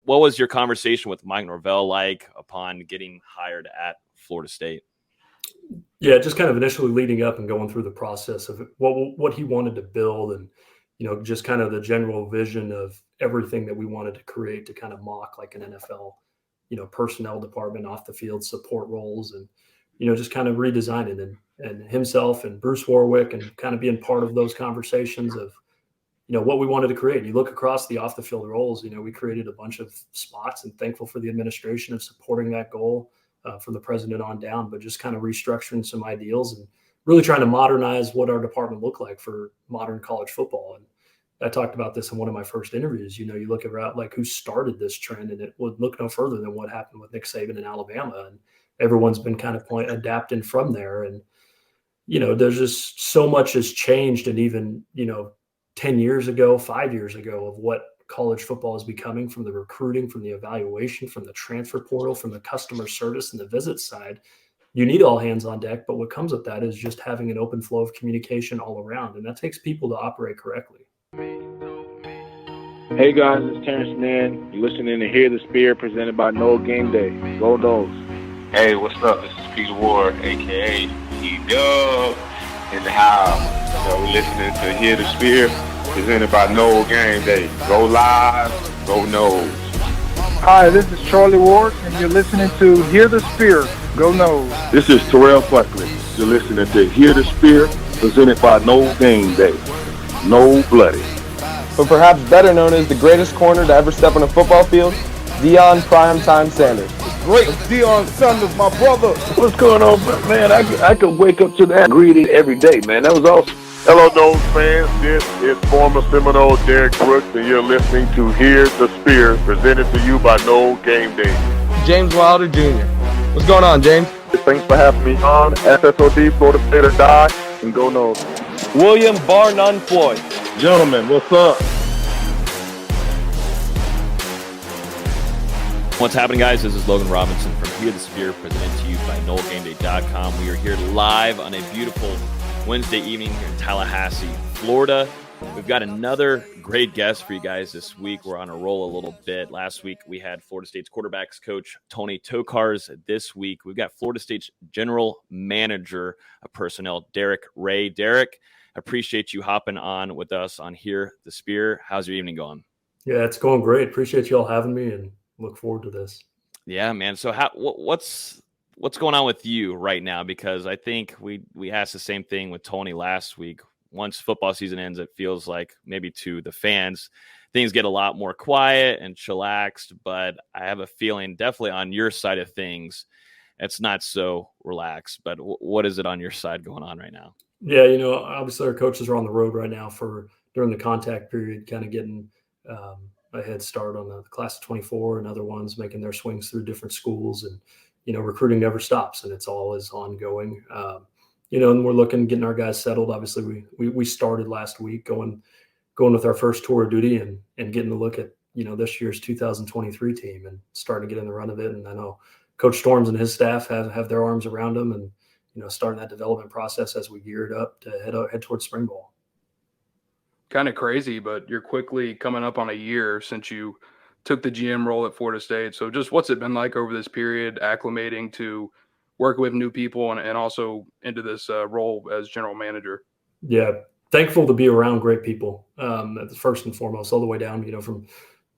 what was your conversation with Mike Norvell like upon getting hired at Florida State? Yeah, just kind of initially leading up and going through the process of what he wanted to build, and just kind of the general vision of everything that we wanted to create to kind of mock like an NFL, personnel department, off the field support roles, and just kind of redesigning and himself and Bruce Warwick, and kind of being part of those conversations of what we wanted to create. You look across the off the field roles, we created a bunch of spots, and thankful for the administration of supporting that goal from the president on down, but just kind of restructuring some ideals and really trying to modernize what our department looked like for modern college football. And I talked about this in one of my first interviews. You look at like who started this trend, and it would look no further than what happened with Nick Saban in Alabama, and everyone's been kind of adapting from there. And there's just so much has changed, and even 10 years ago, 5 years ago, of what college football is becoming, from the recruiting, from the evaluation, from the transfer portal, from the customer service and the visit side. You need all hands on deck, but what comes with that is just having an open flow of communication all around, and that takes people to operate correctly. Hey guys, it's Terrence Nan. You're listening to Hear the Spear, presented by Noel Game Day. Go Noles. Hey, what's up? This is Peter Ward, a.k.a. P-Dub, in the house. We're listening to Hear the Spear, presented by Noel Game Day. Go Live, go Noles. Hi, this is Charlie Ward, and you're listening to Hear the Spear, go Noles. This is Terrell Buckley. You're listening to Hear the Spear, presented by Noel Game Day. No Bloody. But perhaps better known as the greatest corner to ever step on a football field, Deion Primetime Sanders. Great Deion Sanders, my brother. What's going on, man? I could wake up to that greeting every day, man. That was awesome. Hello, Noles fans. This is former Seminole Darrick Brooks, and you're listening to Hear the Spear, presented to you by Noel Game Day. James Wilder Jr. What's going on, James? Thanks for having me on. FSOD, Florida State or Die, and go Noles. William Bar None Floyd. Gentlemen, what's up? What's happening, guys? This is Logan Robinson from Hear the Spear, presented to you by NoelGameDay.com. We are here live on a beautiful Wednesday evening here in Tallahassee, Florida. We've got another great guest for you guys this week. We're on a roll a little bit. Last week, we had Florida State's quarterbacks coach, Tony Tokars. This week, we've got Florida State's general manager of personnel, Darrick Yray. Darrick, appreciate you hopping on with us on Hear the Spear. How's your evening going? Yeah, it's going great. Appreciate you all having me, and look forward to this. Yeah, man. So what's going on with you right now? Because I think we asked the same thing with Tony last week. Once football season ends, it feels like maybe to the fans, things get a lot more quiet and chillaxed. But I have a feeling definitely on your side of things, it's not so relaxed. But what is it on your side going on right now? Yeah, obviously our coaches are on the road right now during the contact period, kind of getting a head start on the class of 24 and other ones making their swings through different schools. And, recruiting never stops, and it's always ongoing. And we're getting our guys settled. Obviously we started last week going with our first tour of duty and getting to look at, this year's 2023 team and starting to get in the run of it. And I know Coach Storms and his staff have their arms around them, and, starting that development process as we geared up to head towards spring ball. Kind of crazy, but you're quickly coming up on a year since you took the GM role at Florida State. So just what's it been like over this period, acclimating to work with new people and also into this role as general manager? Yeah, thankful to be around great people, first and foremost, all the way down, from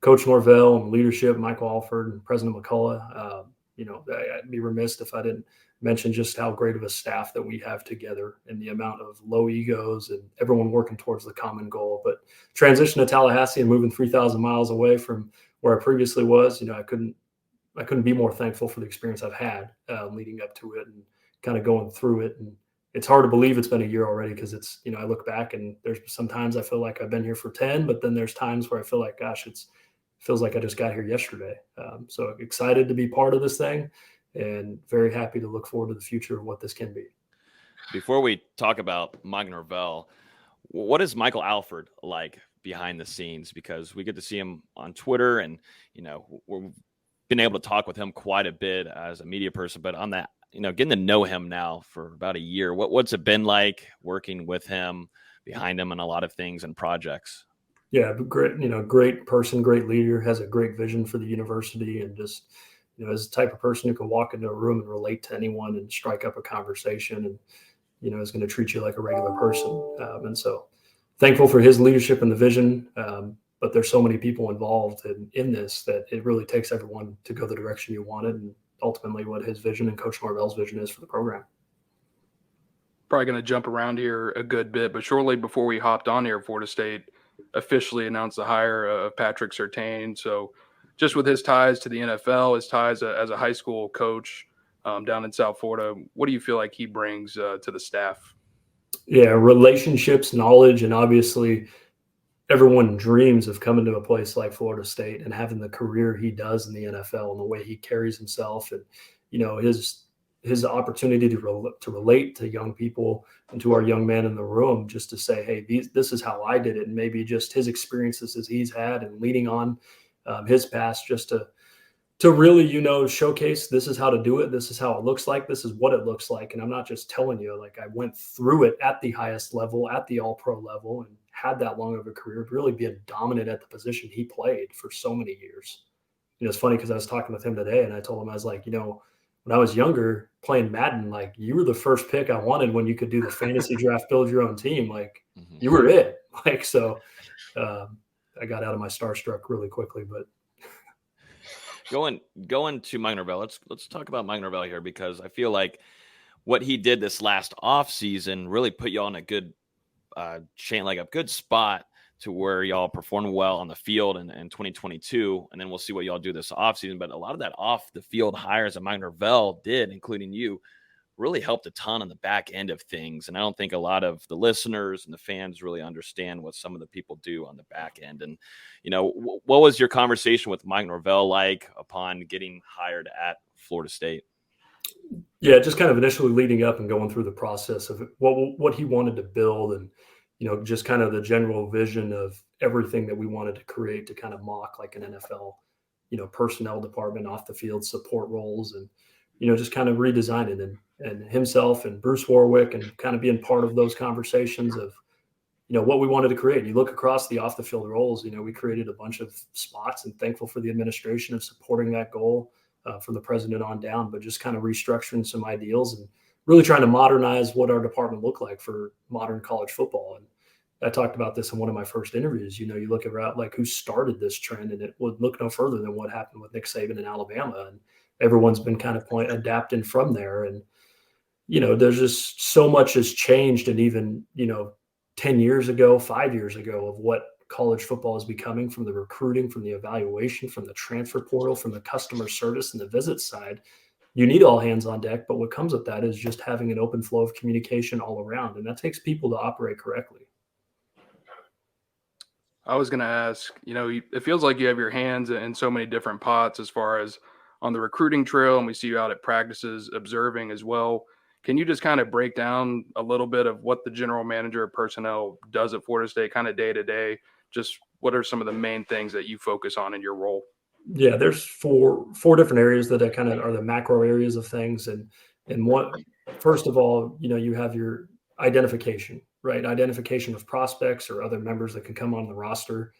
Coach Norvell and leadership, Michael Alford and President McCullough. I'd be remiss if I didn't mention just how great of a staff that we have together and the amount of low egos and everyone working towards the common goal. But transition to Tallahassee and moving 3,000 miles away from where I previously was, I couldn't be more thankful for the experience I've had leading up to it and kind of going through it. And it's hard to believe it's been a year already, because it's, I look back and there's sometimes I feel like I've been here for 10, but then there's times where I feel like, gosh, feels like I just got here yesterday. So excited to be part of this thing and very happy to look forward to the future of what this can be. Before we talk about Mike Norvell, what is Michael Alford like behind the scenes? Because we get to see him on Twitter and, we've been able to talk with him quite a bit as a media person, but on that, getting to know him now for about a year, what's it been like working with him, behind him, and a lot of things and projects? Yeah, but great person, great leader, has a great vision for the university, and just, is the type of person who can walk into a room and relate to anyone and strike up a conversation, and, is going to treat you like a regular person. And so thankful for his leadership and the vision. But there's so many people involved in this that it really takes everyone to go the direction you wanted, and ultimately what his vision and Coach Norvell's vision is for the program. Probably going to jump around here a good bit, but shortly before we hopped on here, Florida State officially announced the hire of Patrick Surtain. So just with his ties to the NFL, his ties as a high school coach down in South Florida, what do you feel like he brings to the staff? Yeah, relationships, knowledge, and obviously everyone dreams of coming to a place like Florida State and having the career he does in the NFL and the way he carries himself, and his opportunity to relate to young people and to our young man in the room, just to say, hey, this is how I did it. And maybe just his experiences as he's had and leading on his past, just to really, showcase this is how to do it. This is how it looks like. This is what it looks like. And I'm not just telling you, like, I went through it at the highest level, at the all-pro level, and had that long of a career, really being dominant at the position he played for so many years. It's funny because I was talking with him today, and I told him, I was like, when I was younger playing Madden, like, you were the first pick I wanted when you could do the fantasy draft, build your own team. Like, you were it. Like, so I got out of my starstruck really quickly. But going to Mike Norvell, let's talk about Mike Norvell here, because I feel like what he did this last off season really put you on a good chain, like a good spot to where y'all performed well on the field in 2022. And then we'll see what y'all do this offseason. But a lot of that off the field hires that Mike Norvell did, including you, really helped a ton on the back end of things. And I don't think a lot of the listeners and the fans really understand what some of the people do on the back end. And, what was your conversation with Mike Norvell like upon getting hired at Florida State? Yeah, just kind of initially leading up and going through the process of what he wanted to build, and just kind of the general vision of everything that we wanted to create to kind of mock like an NFL, personnel department, off the field support roles, and, just kind of redesign it, and himself and Bruce Warwick, and kind of being part of those conversations of, what we wanted to create. You look across the off the field roles, we created a bunch of spots, and thankful for the administration of supporting that goal from the president on down, but just kind of restructuring some ideals and really trying to modernize what our department looked like for modern college football. And I talked about this in one of my first interviews. You look around, like, who started this trend, and it would look no further than what happened with Nick Saban in Alabama. And everyone's been kind of adapting from there. And, there's just so much has changed. And even, 10 years ago, 5 years ago, of what college football is becoming, from the recruiting, from the evaluation, from the transfer portal, from the customer service and the visit side. You need all hands on deck, but what comes with that is just having an open flow of communication all around. And that takes people to operate correctly. I was going to ask, it feels like you have your hands in so many different pots as far as on the recruiting trail, and we see you out at practices observing as well. Can you just kind of break down a little bit of what the general manager of personnel does at Florida State kind of day to day? Just what are some of the main things that you focus on in your role? Yeah, there's four different areas that kind of are the macro areas of things. And what, first of all, you have your identification, right? Identification of prospects or other members that can come on the roster.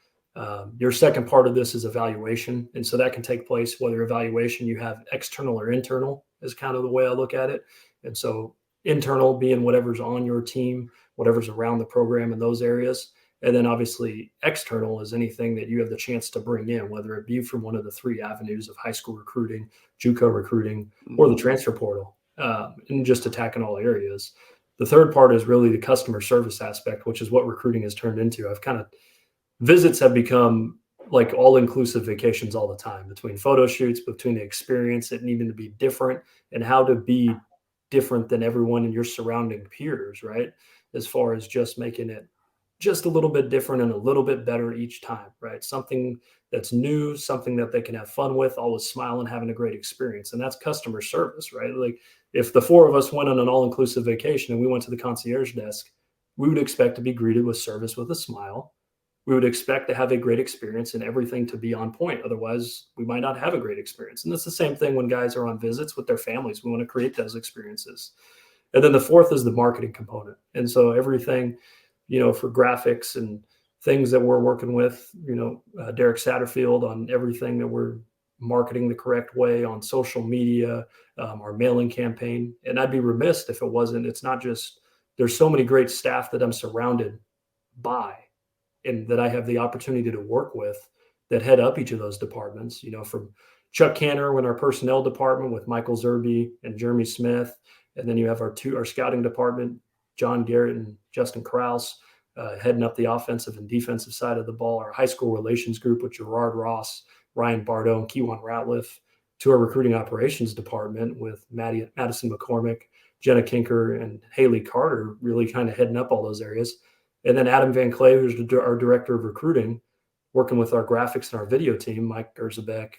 Your second part of this is evaluation. And so that can take place, whether evaluation you have external or internal is kind of the way I look at it. And so internal being whatever's on your team, whatever's around the program in those areas. And then obviously external is anything that you have the chance to bring in, whether it be from one of the three avenues of high school recruiting, JUCO recruiting, or the transfer portal, and just attacking all areas. The third part is really the customer service aspect, which is what recruiting has turned into. Visits have become like all-inclusive vacations all the time, between photo shoots, between the experience, it needing to be different, and how to be different than everyone in your surrounding peers, right? As far as just making it just a little bit different and a little bit better each time, right? Something that's new, something that they can have fun with, always smiling, having a great experience. And that's customer service, right? Like, if the four of us went on an all-inclusive vacation and we went to the concierge desk, we would expect to be greeted with service with a smile. We would expect to have a great experience and everything to be on point. Otherwise, we might not have a great experience. And it's the same thing when guys are on visits with their families. We want to create those experiences. And then the fourth is the marketing component. And so everything, for graphics and things that we're working with, Derek Satterfield on everything that we're marketing the correct way on social media, our mailing campaign. And I'd be remiss if it wasn't. It's not just, there's so many great staff that I'm surrounded by and that I have the opportunity to work with that head up each of those departments, from Chuck Canner in our personnel department with Michael Zerby and Jeremy Smith. And then you have our scouting department, John Garrett and Justin Krause, heading up the offensive and defensive side of the ball. Our high school relations group with Gerard Ross, Ryan Bardo, and Kewan Ratliff, to our recruiting operations department with Madison McCormick, Jenna Kinker, and Haley Carter really kind of heading up all those areas. And then Adam Van Clay, who's our director of recruiting, working with our graphics and our video team, Mike Gerzabek,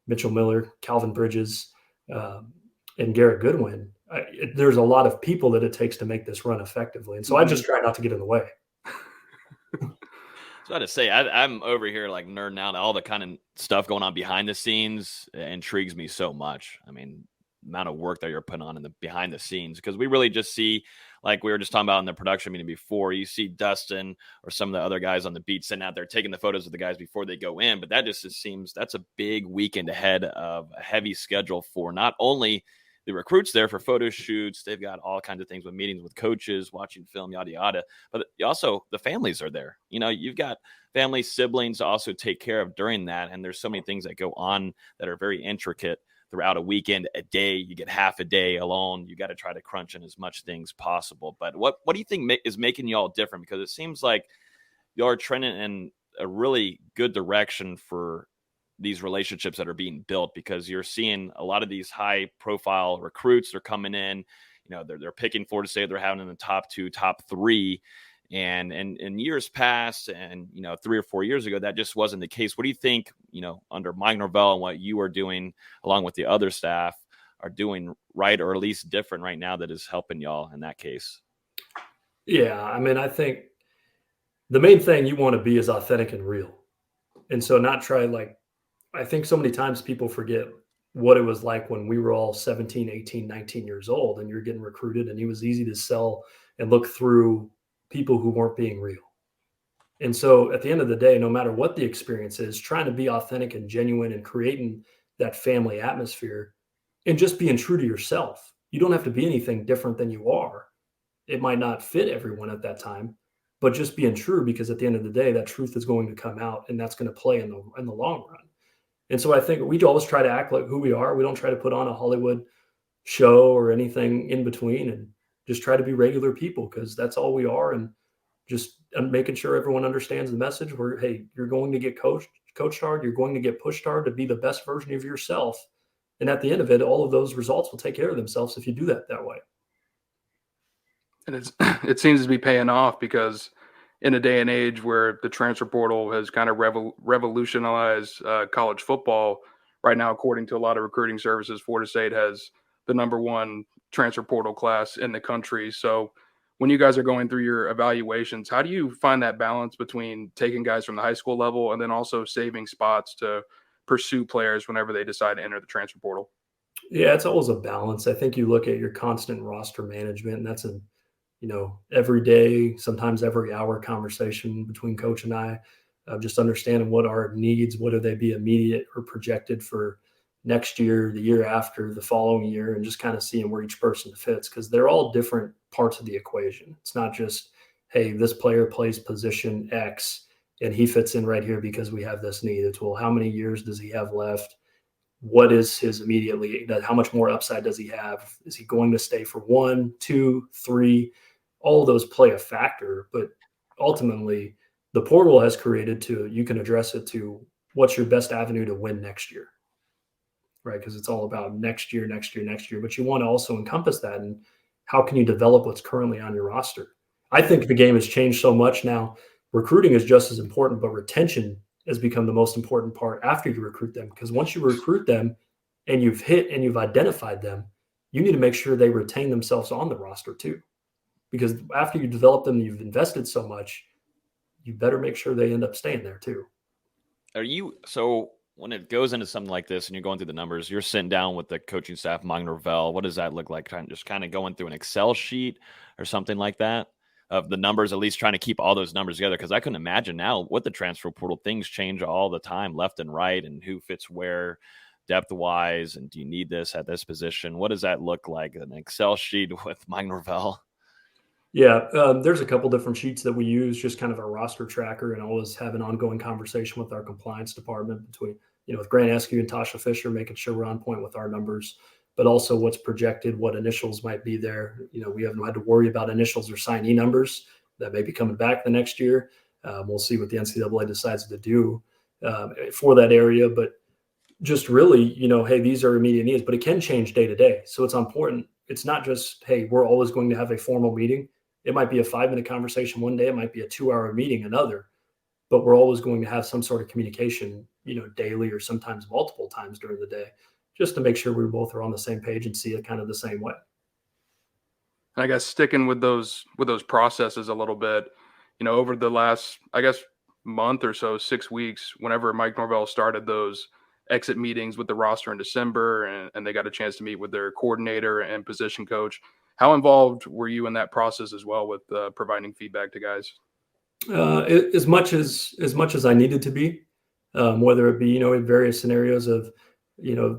Mitchell Miller, Calvin Bridges, and Garrett Goodwin. There's a lot of people that it takes to make this run effectively. And so I just try not to get in the way. I was about to say, I'm over here like nerding out. All the kind of stuff going on behind the scenes intrigues me so much. I mean, the amount of work that you're putting on in the behind the scenes, because we really just see, like we were just talking about in the production meeting before, you see Dustin or some of the other guys on the beat sitting out there taking the photos of the guys before they go in. But that just seems that's a big weekend ahead of a heavy schedule for not only the recruits there for photo shoots. They've got all kinds of things with meetings with coaches, watching film, yada, yada. But also the families are there. You've got family, siblings to also take care of during that. And there's so many things that go on that are very intricate throughout a weekend. A day, you get half a day alone. You got to try to crunch in as much things possible. But what do you think is making you all different? Because it seems like you are trending in a really good direction for these relationships that are being built, because you're seeing a lot of these high profile recruits are coming in, they're picking Florida State, they're having in the top 2, top 3. And in years past, and 3 or 4 years ago, that just wasn't the case. What do you think, under Mike Norvell and what you are doing along with the other staff are doing right, or at least different right now, that is helping y'all in that case? Yeah. I mean, I think the main thing you want to be is authentic and real. And so not try, I think so many times people forget what it was like when we were all 17, 18, 19 years old and you're getting recruited, and it was easy to sell and look through people who weren't being real. And so at the end of the day, no matter what the experience is, trying to be authentic and genuine and creating that family atmosphere and just being true to yourself. You don't have to be anything different than you are. It might not fit everyone at that time, but just being true, because at the end of the day, that truth is going to come out, and that's going to play in the long run. And so I think we always try to act like who we are. We don't try to put on a Hollywood show or anything in between, and just try to be regular people, because that's all we are. And just making sure everyone understands the message where, hey, you're going to get coached hard. You're going to get pushed hard to be the best version of yourself. And at the end of it, all of those results will take care of themselves if you do that way. And it seems to be paying off, because in a day and age where the transfer portal has kind of revolutionized college football right now, according to a lot of recruiting services, Florida State has the #1 transfer portal class in the country. So when you guys are going through your evaluations, how do you find that balance between taking guys from the high school level and then also saving spots to pursue players whenever they decide to enter the transfer portal? Yeah, it's always a balance. I think you look at your constant roster management, and that's every day, sometimes every hour conversation between coach and I, just understanding what our needs, whether they be immediate or projected for next year, the year after, the following year, and just kind of seeing where each person fits, because they're all different parts of the equation. It's not just, hey, this player plays position X and he fits in right here because we have this need. It's, well, how many years does he have left? What is his immediately, how much more upside does he have? Is he going to stay for 1, 2, 3? All of those play a factor, but ultimately the portal has created you can address it to what's your best avenue to win next year, right? Because it's all about next year, but you want to also encompass that, and how can you develop what's currently on your roster? I think the game has changed so much now. Recruiting is just as important, but retention has become the most important part after you recruit them, because once you recruit them and you've hit and you've identified them, you need to make sure they retain themselves on the roster too. Because after you develop them, you've invested so much, you better make sure they end up staying there too. So when it goes into something like this and you're going through the numbers, you're sitting down with the coaching staff, Mike Norvell, what does that look like? Just kind of going through an Excel sheet or something like that? of the numbers, at least trying to keep all those numbers together. Cause I couldn't imagine now with the transfer portal, things change all the time, left and right, and who fits where depth wise. And do you need this at this position? What does that look like? An Excel sheet with Mike Norvell? Yeah, there's a couple different sheets that we use, just kind of our roster tracker, and always have an ongoing conversation with our compliance department between, with Grant Eskew and Tasha Fisher, making sure we're on point with our numbers, but also what's projected, what initials might be there. We haven't had to worry about initials or signee numbers that may be coming back the next year. We'll see what the NCAA decides to do for that area, but just really, hey, these are immediate needs, but it can change day to day. So it's important. It's not just, hey, we're always going to have a formal meeting. It might be a 5-minute conversation one day. It might be a 2-hour meeting another, but we're always going to have some sort of communication, daily or sometimes multiple times during the day, just to make sure we both are on the same page and see it kind of the same way. And I guess sticking with those processes a little bit, over the last, month or so, 6 weeks, whenever Mike Norvell started those exit meetings with the roster in December, and they got a chance to meet with their coordinator and position coach. How involved were you in that process as well with providing feedback to guys? As much as I needed to be, whether it be, in various scenarios of,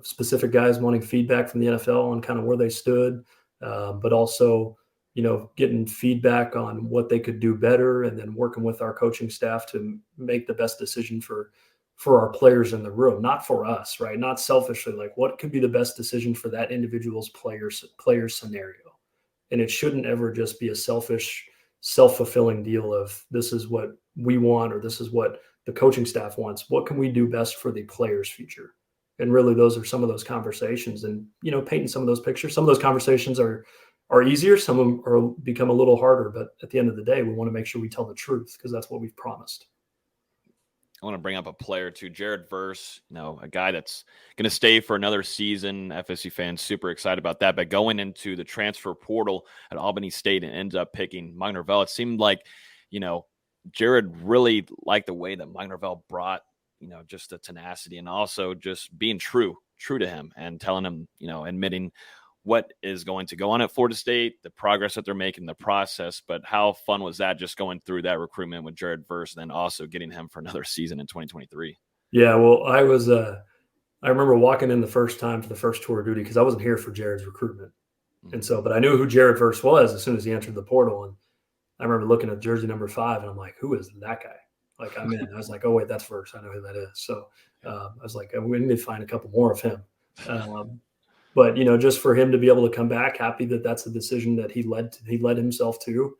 specific guys wanting feedback from the NFL on kind of where they stood, but also, getting feedback on what they could do better, and then working with our coaching staff to make the best decision for our players in the room, not for us, right? Not selfishly, like what could be the best decision for that individual's player scenario. And it shouldn't ever just be a selfish, self-fulfilling deal of this is what we want, or this is what the coaching staff wants. What can we do best for the player's future? And really, those are some of those conversations, and, painting some of those pictures. Some of those conversations are easier. Some of them are become a little harder, but at the end of the day, we want to make sure we tell the truth, because that's what we've promised. I want to bring up a player too, Jared Verse, a guy that's going to stay for another season. FSU fans super excited about that. But going into the transfer portal at Albany State and ends up picking Mike Norvell, it seemed like, Jared really liked the way that Mike Norvell brought, just the tenacity, and also just being true to him and telling him, admitting what is going to go on at Florida State, the progress that they're making, the process. But how fun was that, just going through that recruitment with Jared Verse, and then also getting him for another season in 2023? Yeah, well, I remember walking in the first time for the first tour of duty, because I wasn't here for Jared's recruitment. And so, but I knew who Jared Verse was as soon as he entered the portal. And I remember looking at jersey number 5, and I'm like, who is that guy? Like, I'm in. I was like, oh, wait, that's Verse. I know who that is. So I was like, we need to find a couple more of him. But, just for him to be able to come back, happy that that's a decision that he led himself to.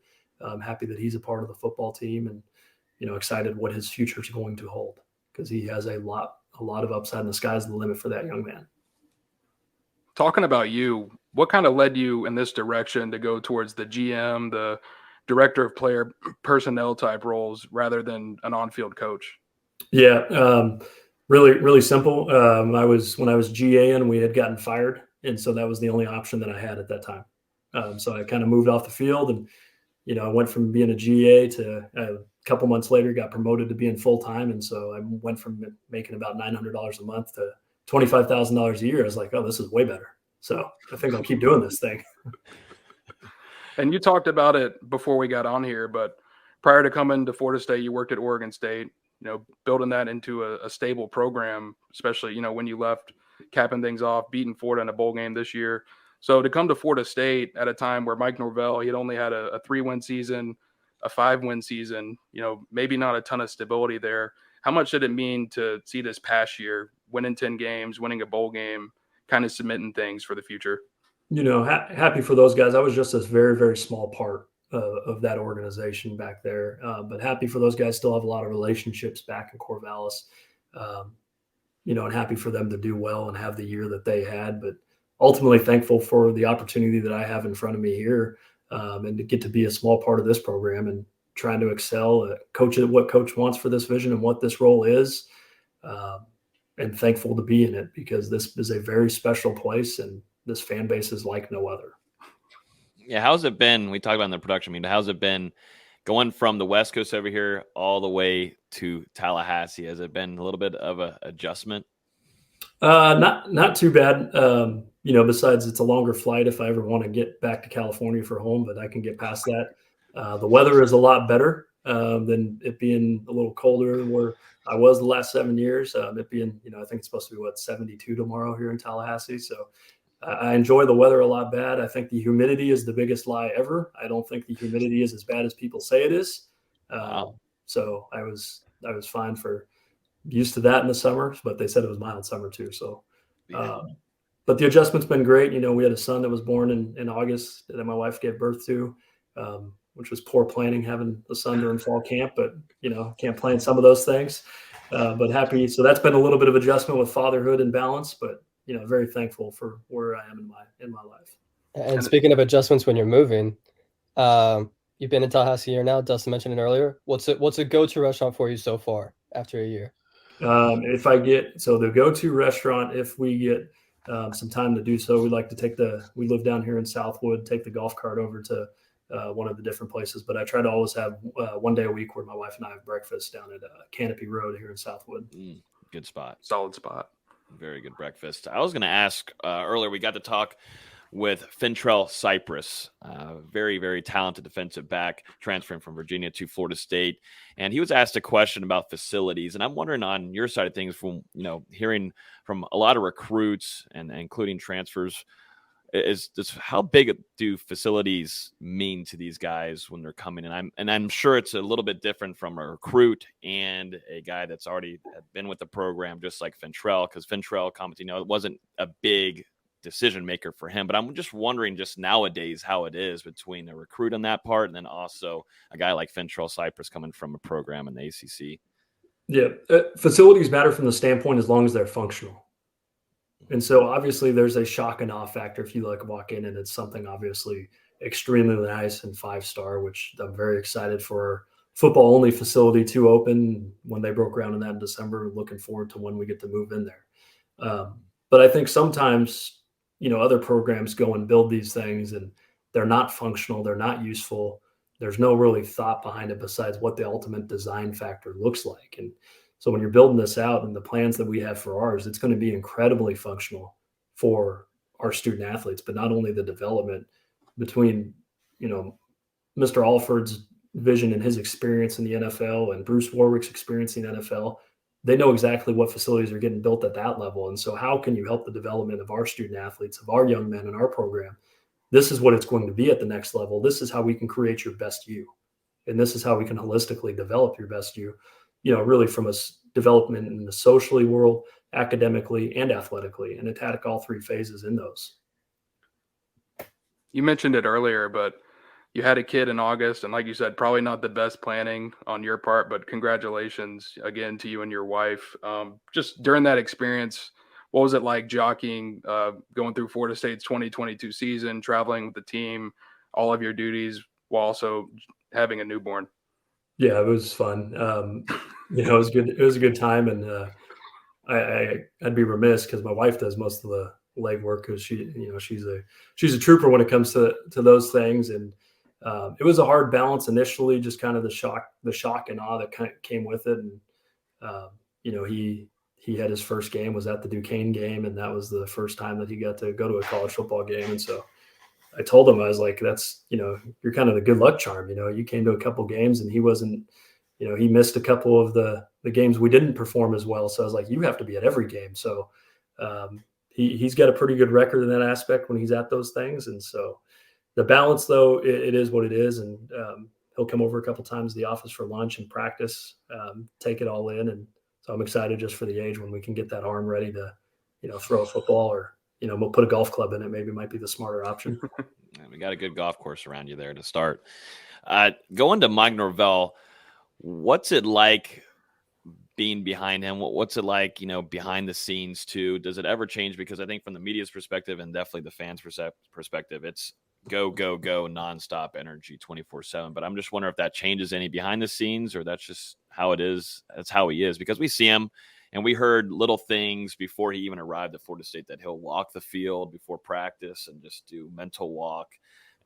Happy that he's a part of the football team, and, excited what his future is going to hold, because he has a lot of upside, and the sky's the limit for that young man. Talking about you, what kind of led you in this direction to go towards the GM, the director of player personnel type roles, rather than an on-field coach? Yeah, really, really simple. When I was GAing, we had gotten fired, and so that was the only option that I had at that time. So I kind of moved off the field, and I went from being a GA to a couple months later got promoted to being full time, and so I went from making about $900 a month to $25,000 a year. I was like, oh, this is way better. So I think I'll keep doing this thing. And you talked about it before we got on here, but prior to coming to Florida State, you worked at Oregon State. Building that into a stable program, especially, when you left, capping things off, beating Florida in a bowl game this year. So to come to Florida State at a time where Mike Norvell, he had only had a 3-win season, a 5-win season, maybe not a ton of stability there. How much did it mean to see this past year, winning 10 games, winning a bowl game, kind of cementing things for the future? Happy for those guys. I was just a very, very small part of that organization back there. But happy for those guys, still have a lot of relationships back in Corvallis, and happy for them to do well and have the year that they had. But ultimately thankful for the opportunity that I have in front of me here, and to get to be a small part of this program and trying to excel, coach at what coach wants for this vision and what this role is. And thankful to be in it, because this is a very special place, and this fan base is like no other. Yeah, how's it been? We talked about in the production meeting. How's it been going from the West Coast over here all the way to Tallahassee? Has it been a little bit of an adjustment? Not too bad. Besides it's a longer flight if I ever want to get back to California for home, but I can get past that. The weather is a lot better than it being a little colder than where I was the last 7 years. It being, I think it's supposed to be 72 tomorrow here in Tallahassee. So I enjoy the weather a lot bad. I think the humidity is the biggest lie ever. I don't think the humidity is as bad as people say it is. Wow. So I was fine for used to that in the summer, but they said it was mild summer too. So, but the adjustment's been great. We had a son that was born in August that my wife gave birth to, which was poor planning having a son during fall camp, but can't plan some of those things. But happy. So that's been a little bit of adjustment with fatherhood and balance, but very thankful for where I am in my life. And speaking of adjustments when you're moving, you've been in Tallahassee a year now. Dustin mentioned it earlier. What's a go-to restaurant for you so far after a year? The go-to restaurant, if we get some time to do so, we like to we live down here in Southwood, take the golf cart over to one of the different places. But I try to always have one day a week where my wife and I have breakfast down at Canopy Road here in Southwood. Good spot. Solid spot. Very good breakfast. I was going to ask earlier, we got to talk with Fentrell Cypress, very, very talented defensive back, transferring from Virginia to Florida State. And he was asked a question about facilities. And I'm wondering on your side of things, from hearing from a lot of recruits and including transfers, is how big do facilities mean to these guys when they're coming in? And I'm sure it's a little bit different from a recruit and a guy that's already been with the program, just like Fentrell, because Fentrell commented, it wasn't a big decision maker for him. But I'm just wondering just nowadays how it is between a recruit on that part and then also a guy like Fentrell Cypress coming from a program in the ACC. Yeah, facilities matter from the standpoint as long as they're functional. And so obviously there's a shock and awe factor if you walk in and it's something obviously extremely nice and 5-star, which I'm very excited for our football only facility to open when they broke ground in that in December. Looking forward to when we get to move in there. But I think sometimes, other programs go and build these things and they're not functional. They're not useful. There's no really thought behind it besides what the ultimate design factor looks like. And so when you're building this out and the plans that we have for ours, it's going to be incredibly functional for our student athletes, but not only the development between, Mr. Alford's vision and his experience in the NFL and Bruce Warwick's experience in the NFL, they know exactly what facilities are getting built at that level. And so how can you help the development of our student athletes, of our young men in our program? This is what it's going to be at the next level. This is how we can create your best you. And this is how we can holistically develop your best you, really from a development in the socially world, academically, and athletically, and attack all three phases in those. You mentioned it earlier, but you had a kid in August, and like you said, probably not the best planning on your part, but congratulations again to you and your wife. Just during that experience, what was it like jockeying, going through Florida State's 2022 season, traveling with the team, all of your duties, while also having a newborn? Yeah, it was fun. It was good. It was a good time, and I'd be remiss because my wife does most of the leg work because she's a trooper when it comes to those things, and it was a hard balance initially, just kind of the shock and awe that kind of came with it, and he had his first game was at the Duquesne game, and that was the first time that he got to go to a college football game, and so I told him, I was like, that's, you're kind of the good luck charm. You came to a couple games and he wasn't, he missed a couple of the games we didn't perform as well. So I was like, you have to be at every game. So he's got a pretty good record in that aspect when he's at those things. And so the balance, though, it is what it is. And he'll come over a couple times to the office for lunch and practice, take it all in. And so I'm excited just for the age when we can get that arm ready to, throw a football or, we'll put a golf club in it. Maybe might be the smarter option. We got a good golf course around you there to start. Going to Mike Norvell, what's it like being behind him? What's it like, behind the scenes too? Does it ever change? Because I think from the media's perspective and definitely the fans' perspective, it's go, go, go, nonstop energy 24/7. But I'm just wondering if that changes any behind the scenes or that's just how it is. That's how he is, because we see him. And we heard little things before he even arrived at Florida State that he'll walk the field before practice and just do mental walk.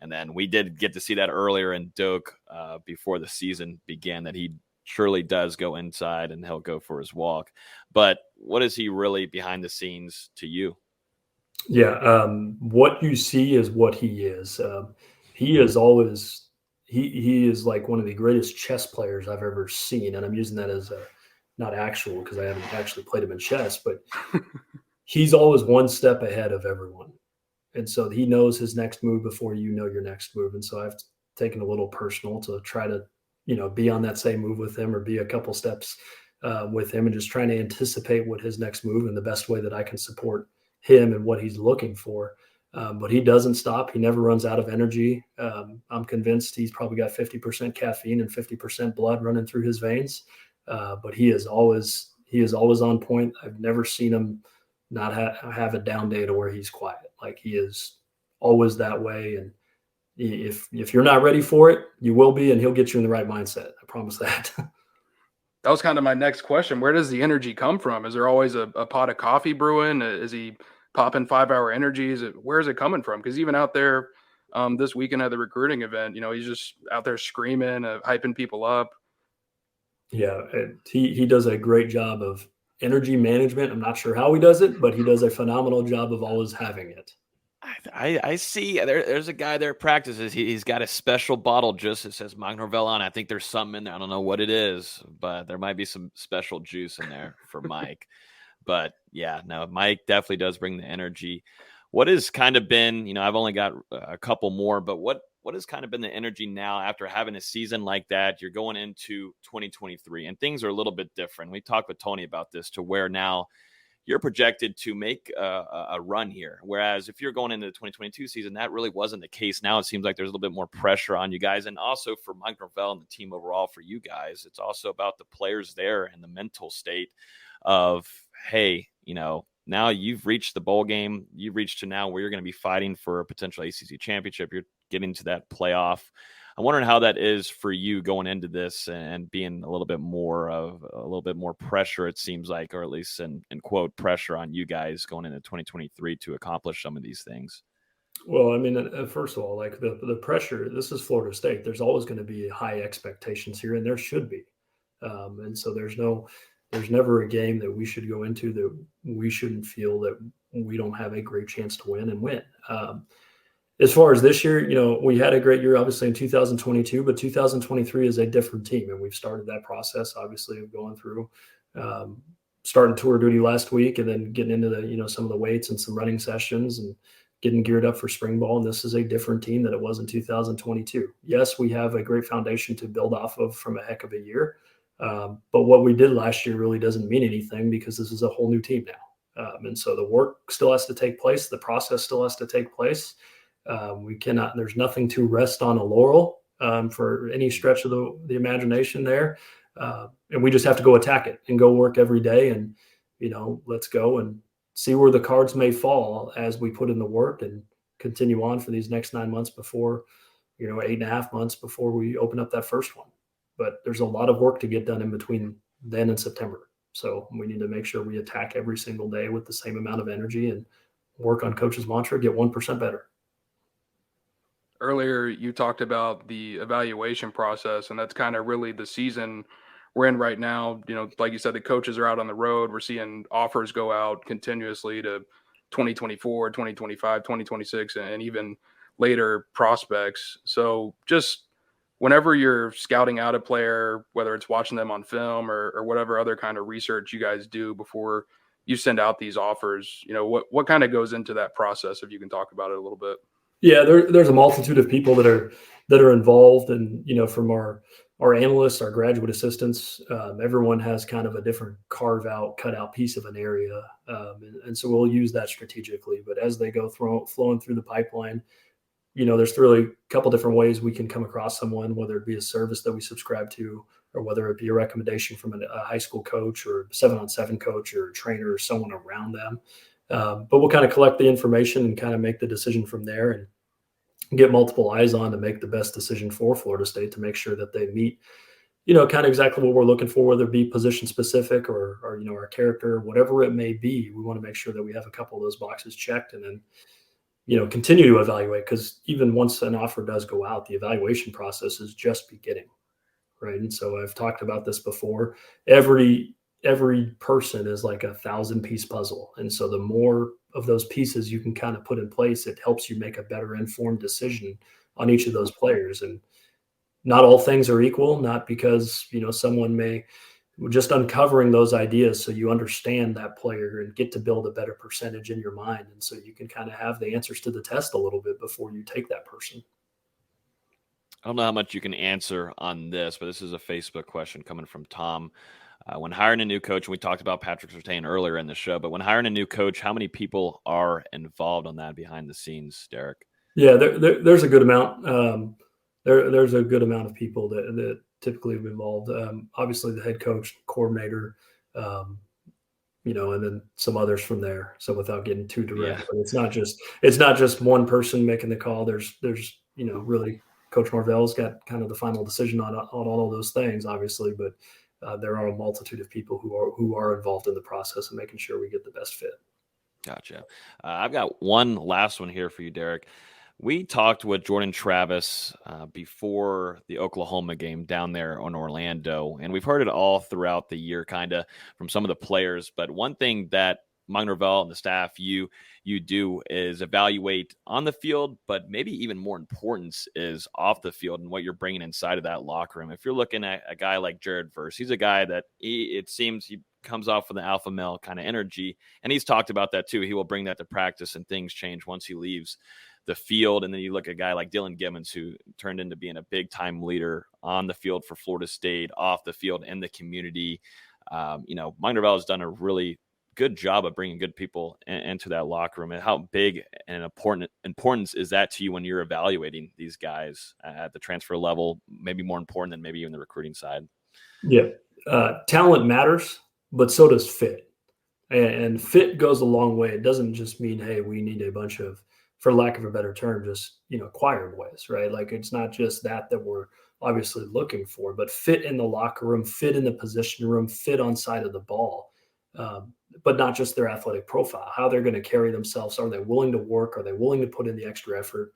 And then we did get to see that earlier in Doak before the season began, that he surely does go inside and he'll go for his walk. But what is he really behind the scenes to you? Yeah, what you see is what he is. He he is like one of the greatest chess players I've ever seen. And I'm using that as not actual, because I haven't actually played him in chess, but he's always one step ahead of everyone. And so he knows his next move before you know your next move. And so I've taken a little personal to try to, be on that same move with him, or be a couple steps with him, and just trying to anticipate what his next move and the best way that I can support him and what he's looking for. But he doesn't stop. He never runs out of energy. I'm convinced he's probably got 50% caffeine and 50% blood running through his veins. But he is always on point. I've never seen him not have a down day to where he's quiet. Like, he is always that way. And if you're not ready for it, you will be, and he'll get you in the right mindset. I promise that. That was kind of my next question. Where does the energy come from? Is there always a pot of coffee brewing? Is he popping 5-hour energies? Where is it coming from? Because even out there this weekend at the recruiting event, he's just out there screaming, hyping people up. Yeah, he does a great job of energy management. I'm not sure how he does it, but he does a phenomenal job of always having it. I see there's a guy there at practices. He's got a special bottle just that says Mike Norvell on. I think there's something in there. I don't know what it is, but there might be some special juice in there for Mike. But yeah, no, Mike definitely does bring the energy. What has kind of been, I've only got a couple more, but what has kind of been the energy now after having a season like that? You're going into 2023 and things are a little bit different. We talked with Tony about this, to where now you're projected to make a run here. Whereas if you're going into the 2022 season, that really wasn't the case. Now it seems like there's a little bit more pressure on you guys. And also for Mike Norvell and the team overall, for you guys, it's also about the players there and the mental state of, hey, now you've reached the bowl game. You've reached to now where you're going to be fighting for a potential ACC championship. You're getting to that playoff. I'm wondering how that is for you going into this and being a little bit more pressure, it seems like, or at least in quote pressure on you guys going into 2023 to accomplish some of these things. Well, I mean, first of all, like the pressure, this is Florida State. There's always going to be high expectations here, and there should be. And so there's never a game that we should go into that we shouldn't feel that we don't have a great chance to win and win. As far as this year, we had a great year, obviously, in 2022, but 2023 is a different team. And we've started that process, obviously, of going through starting tour duty last week, and then getting into the, some of the weights and some running sessions and getting geared up for spring ball. And this is a different team than it was in 2022. Yes, we have a great foundation to build off of from a heck of a year. But what we did last year really doesn't mean anything, because this is a whole new team now. And so the work still has to take place. The process still has to take place. There's nothing to rest on a laurel for any stretch of the imagination there. And we just have to go attack it and go work every day. And, let's go and see where the cards may fall as we put in the work and continue on for these next 9 months before, 8.5 months before we open up that first one. But there's a lot of work to get done in between then and September. So we need to make sure we attack every single day with the same amount of energy and work on coach's mantra, get 1% better. Earlier, you talked about the evaluation process, and that's kind of really the season we're in right now. Like you said, the coaches are out on the road. We're seeing offers go out continuously to 2024, 2025, 2026, and even later prospects. So just whenever you're scouting out a player, whether it's watching them on film or whatever other kind of research you guys do before you send out these offers, what kind of goes into that process, if you can talk about it a little bit? Yeah, there's a multitude of people that are involved, and from our analysts, our graduate assistants, everyone has kind of a different cut out piece of an area, and so we'll use that strategically. But as they go flowing through the pipeline, there's really a couple different ways we can come across someone, whether it be a service that we subscribe to, or whether it be a recommendation from a high school coach or 7-on-7 coach or a trainer or someone around them. But we'll kind of collect the information and kind of make the decision from there, and get multiple eyes on to make the best decision for Florida State to make sure that they meet, kind of exactly what we're looking for, whether it be position specific or our character, whatever it may be. We want to make sure that we have a couple of those boxes checked, and then, continue to evaluate, because even once an offer does go out, the evaluation process is just beginning. Right. And so I've talked about this before. Every person is like a 1,000-piece puzzle. And so the more of those pieces you can kind of put in place, it helps you make a better informed decision on each of those players. And, not all things are equal, not because, someone may just uncovering those ideas so you understand that player and get to build a better percentage in your mind. And so you can kind of have the answers to the test a little bit before you take that person. I don't know how much you can answer on this, but this is a Facebook question coming from Tom. When hiring a new coach, and we talked about Patrick Surtain earlier in the show, but when hiring a new coach, how many people are involved on that behind the scenes, Darrick? Yeah, there's a good amount. There's a good amount of people that typically are involved. Obviously, the head coach, coordinator, and then some others from there. So without getting too direct, but it's not just one person making the call. There's really Coach Norvell's got kind of the final decision on all of those things, obviously, but there are a multitude of people who are involved in the process and making sure we get the best fit. Gotcha. I've got one last one here for you, Darrick. We talked with Jordan Travis before the Oklahoma game down there in Orlando, and we've heard it all throughout the year kind of from some of the players. But one thing that Mike Norvell and the staff, you do is evaluate on the field, but maybe even more importance is off the field and what you're bringing inside of that locker room. If you're looking at a guy like Jared Verse, he's a guy that it seems he comes off with an alpha male kind of energy, and he's talked about that too. He will bring that to practice, and things change once he leaves the field. And then you look at a guy like Dylan Gibbons, who turned into being a big time leader on the field for Florida State, off the field, in the community. Mike Norvell has done a really good job of bringing good people into that locker room. And how big and importance is that to you when you're evaluating these guys at the transfer level, maybe more important than maybe even the recruiting side? Yeah. Talent matters, but so does fit. And fit goes a long way. It doesn't just mean, hey, we need a bunch of, for lack of a better term, just, acquired ways, right? Like, it's not just that we're obviously looking for, but fit in the locker room, fit in the position room, fit on side of the ball. But not just their athletic profile, how they're going to carry themselves. Are they willing to work? Are they willing to put in the extra effort?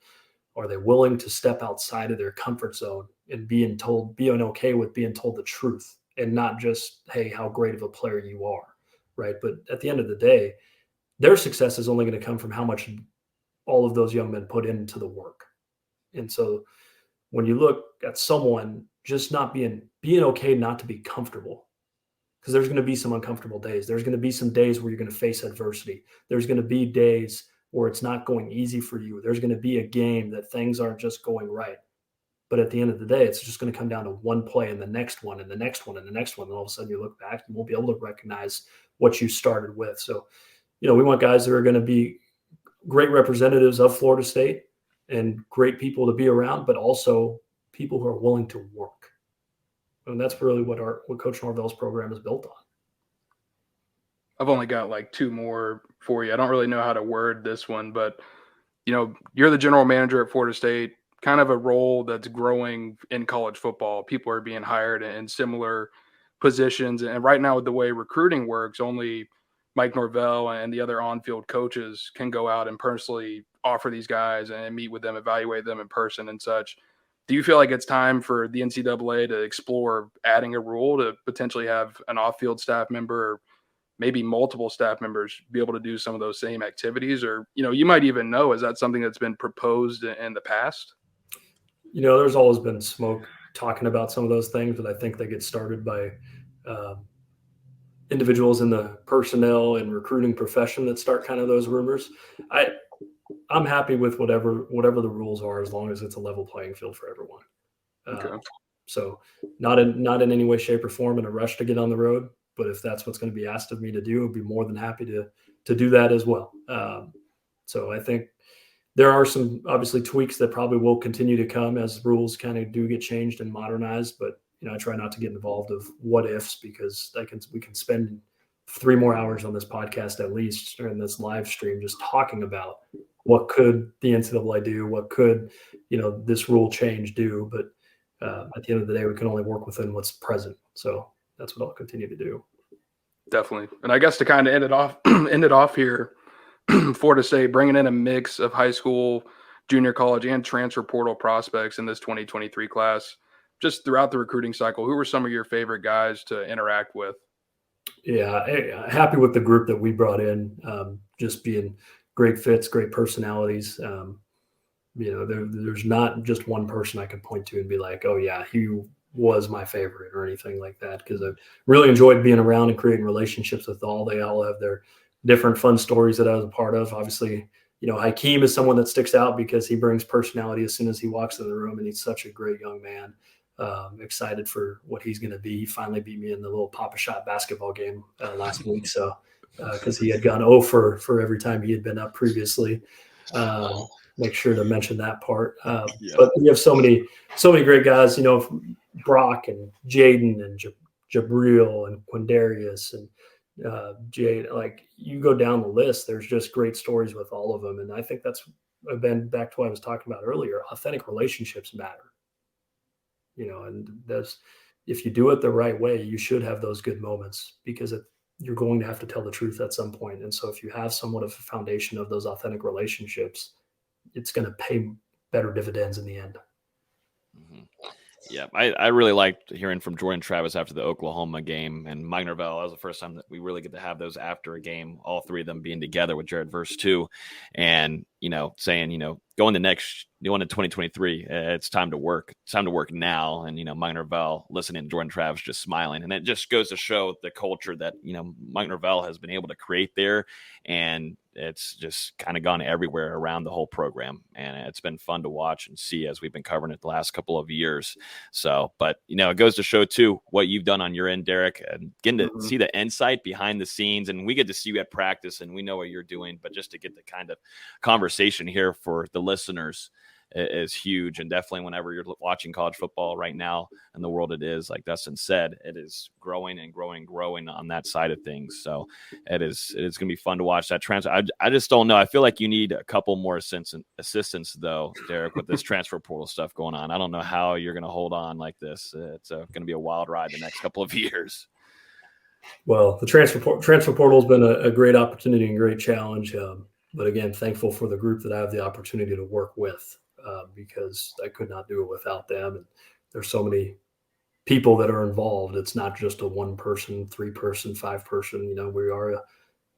Are they willing to step outside of their comfort zone and being okay with being told the truth and not just, hey, how great of a player you are, right? But at the end of the day, their success is only going to come from how much all of those young men put into the work. And so when you look at someone just not being okay not to be comfortable, because there's going to be some uncomfortable days. There's going to be some days where you're going to face adversity. There's going to be days where it's not going easy for you. There's going to be a game that things aren't just going right. But at the end of the day, it's just going to come down to one play and the next one and the next one and the next one. And all of a sudden you look back, you won't be able to recognize what you started with. So, we want guys that are going to be great representatives of Florida State and great people to be around, but also people who are willing to work. And that's really what Coach Norvell's program is built on. I've only got like two more for you. I don't really know how to word this one, but you're the general manager at Florida State, kind of a role that's growing in college football. People are being hired in similar positions. And right now with the way recruiting works, only Mike Norvell and the other on-field coaches can go out and personally offer these guys and meet with them, evaluate them in person and such. Do you feel like it's time for the NCAA to explore adding a rule to potentially have an off-field staff member or maybe multiple staff members be able to do some of those same activities? Or, you might even know, is that something that's been proposed in the past? There's always been smoke talking about some of those things, but I think they get started by individuals in the personnel and recruiting profession that start kind of those rumors. I'm happy with whatever the rules are, as long as it's a level playing field for everyone. Okay. So not in any way, shape, or form in a rush to get on the road, but if that's what's going to be asked of me to do, I'd be more than happy to do that as well. So I think there are some obviously tweaks that probably will continue to come as rules kind of do get changed and modernized, but I try not to get involved of what ifs, because we can spend 3 more hours on this podcast at least, or in this live stream, just talking about what could the NCAA do, what could this rule change do. But at the end of the day, we can only work within what's present. So that's what I'll continue to do. Definitely. And I guess to kind of end it off here, Florida State bringing in a mix of high school, junior college, and transfer portal prospects in this 2023 class. Just throughout the recruiting cycle, who were some of your favorite guys to interact with? Yeah, happy with the group that we brought in, just being great fits, great personalities. there's not just one person I could point to and be like, oh yeah, he was my favorite or anything like that. Because I really enjoyed being around and creating relationships with all. They all have their different fun stories that I was a part of. Obviously, Hakeem is someone that sticks out because he brings personality as soon as he walks in the room, and he's such a great young man. Excited for what he's going to be. He finally beat me in the little Papa Shot basketball game last week. So, because he had gone 0 for every time he had been up previously. Make sure to mention that part. But we have so many great guys, Brock and Jaden and Jabril and Quindarius and Jade. Like, you go down the list, there's just great stories with all of them. And I think that's been back to what I was talking about earlier. Authentic relationships matter. And if you do it the right way, you should have those good moments, because you're going to have to tell the truth at some point. And so if you have somewhat of a foundation of those authentic relationships, it's going to pay better dividends in the end. Mm-hmm. Yeah, I really liked hearing from Jordan Travis after the Oklahoma game, and Mike Norvell. That was the first time that we really get to have those after a game, all three of them being together with Jared Verse too, and saying going to 2023, it's time to work. It's time to work now. And Mike Norvell listening to Jordan Travis just smiling, and it just goes to show the culture that Mike Norvell has been able to create there, and it's just kind of gone everywhere around the whole program, and it's been fun to watch and see as we've been covering it the last couple of years. So, but it goes to show too what you've done on your end, Darrick, and getting to see the insight behind the scenes. And we get to see you at practice, and we know what you're doing, but just to get the kind of conversation here for the listeners is huge. And definitely whenever you're watching college football right now in the world, it is, like Dustin said, it is growing and growing and growing on that side of things. So it is going to be fun to watch that transfer. I just don't know. I feel like you need a couple more assistants though, Darrick, with this transfer portal stuff going on. I don't know how you're going to hold on like this. It's going to be a wild ride the next couple of years. Well, the transfer portal has been a great opportunity and great challenge. But again, thankful for the group that I have the opportunity to work with, because I could not do it without them. And there's so many people that are involved. It's not just a 1-person, 3-person, 5-person. We are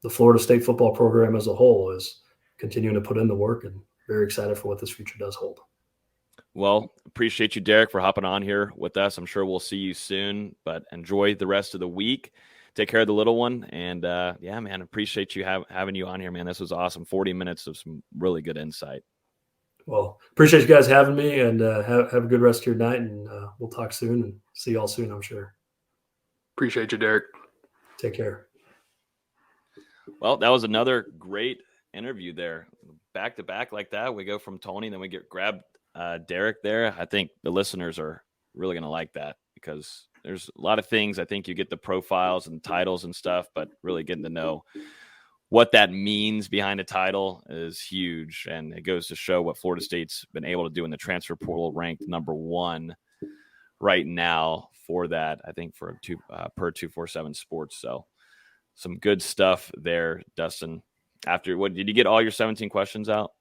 the Florida State football program as a whole is continuing to put in the work, and very excited for what this future does hold. Well, appreciate you, Darrick, for hopping on here with us. I'm sure we'll see you soon, but enjoy the rest of the week. Take care of the little one. And yeah, man, appreciate you having you on here, man. This was awesome. 40 minutes of some really good insight. Well, appreciate you guys having me, and have a good rest of your night, and we'll talk soon and see y'all soon, I'm sure. Appreciate you, Darrick. Take care. Well, that was another great interview there. Back to back like that. We go from Tony, then we grab Darrick there. I think the listeners are really going to like that, because there's a lot of things. I think you get the profiles and titles and stuff, but really getting to know what that means behind a title is huge. And it goes to show what Florida State's been able to do in the transfer portal, ranked number 1 right now for that, I think, for per 247 Sports. So some good stuff there, Dustin. After what, did you get all your 17 questions out?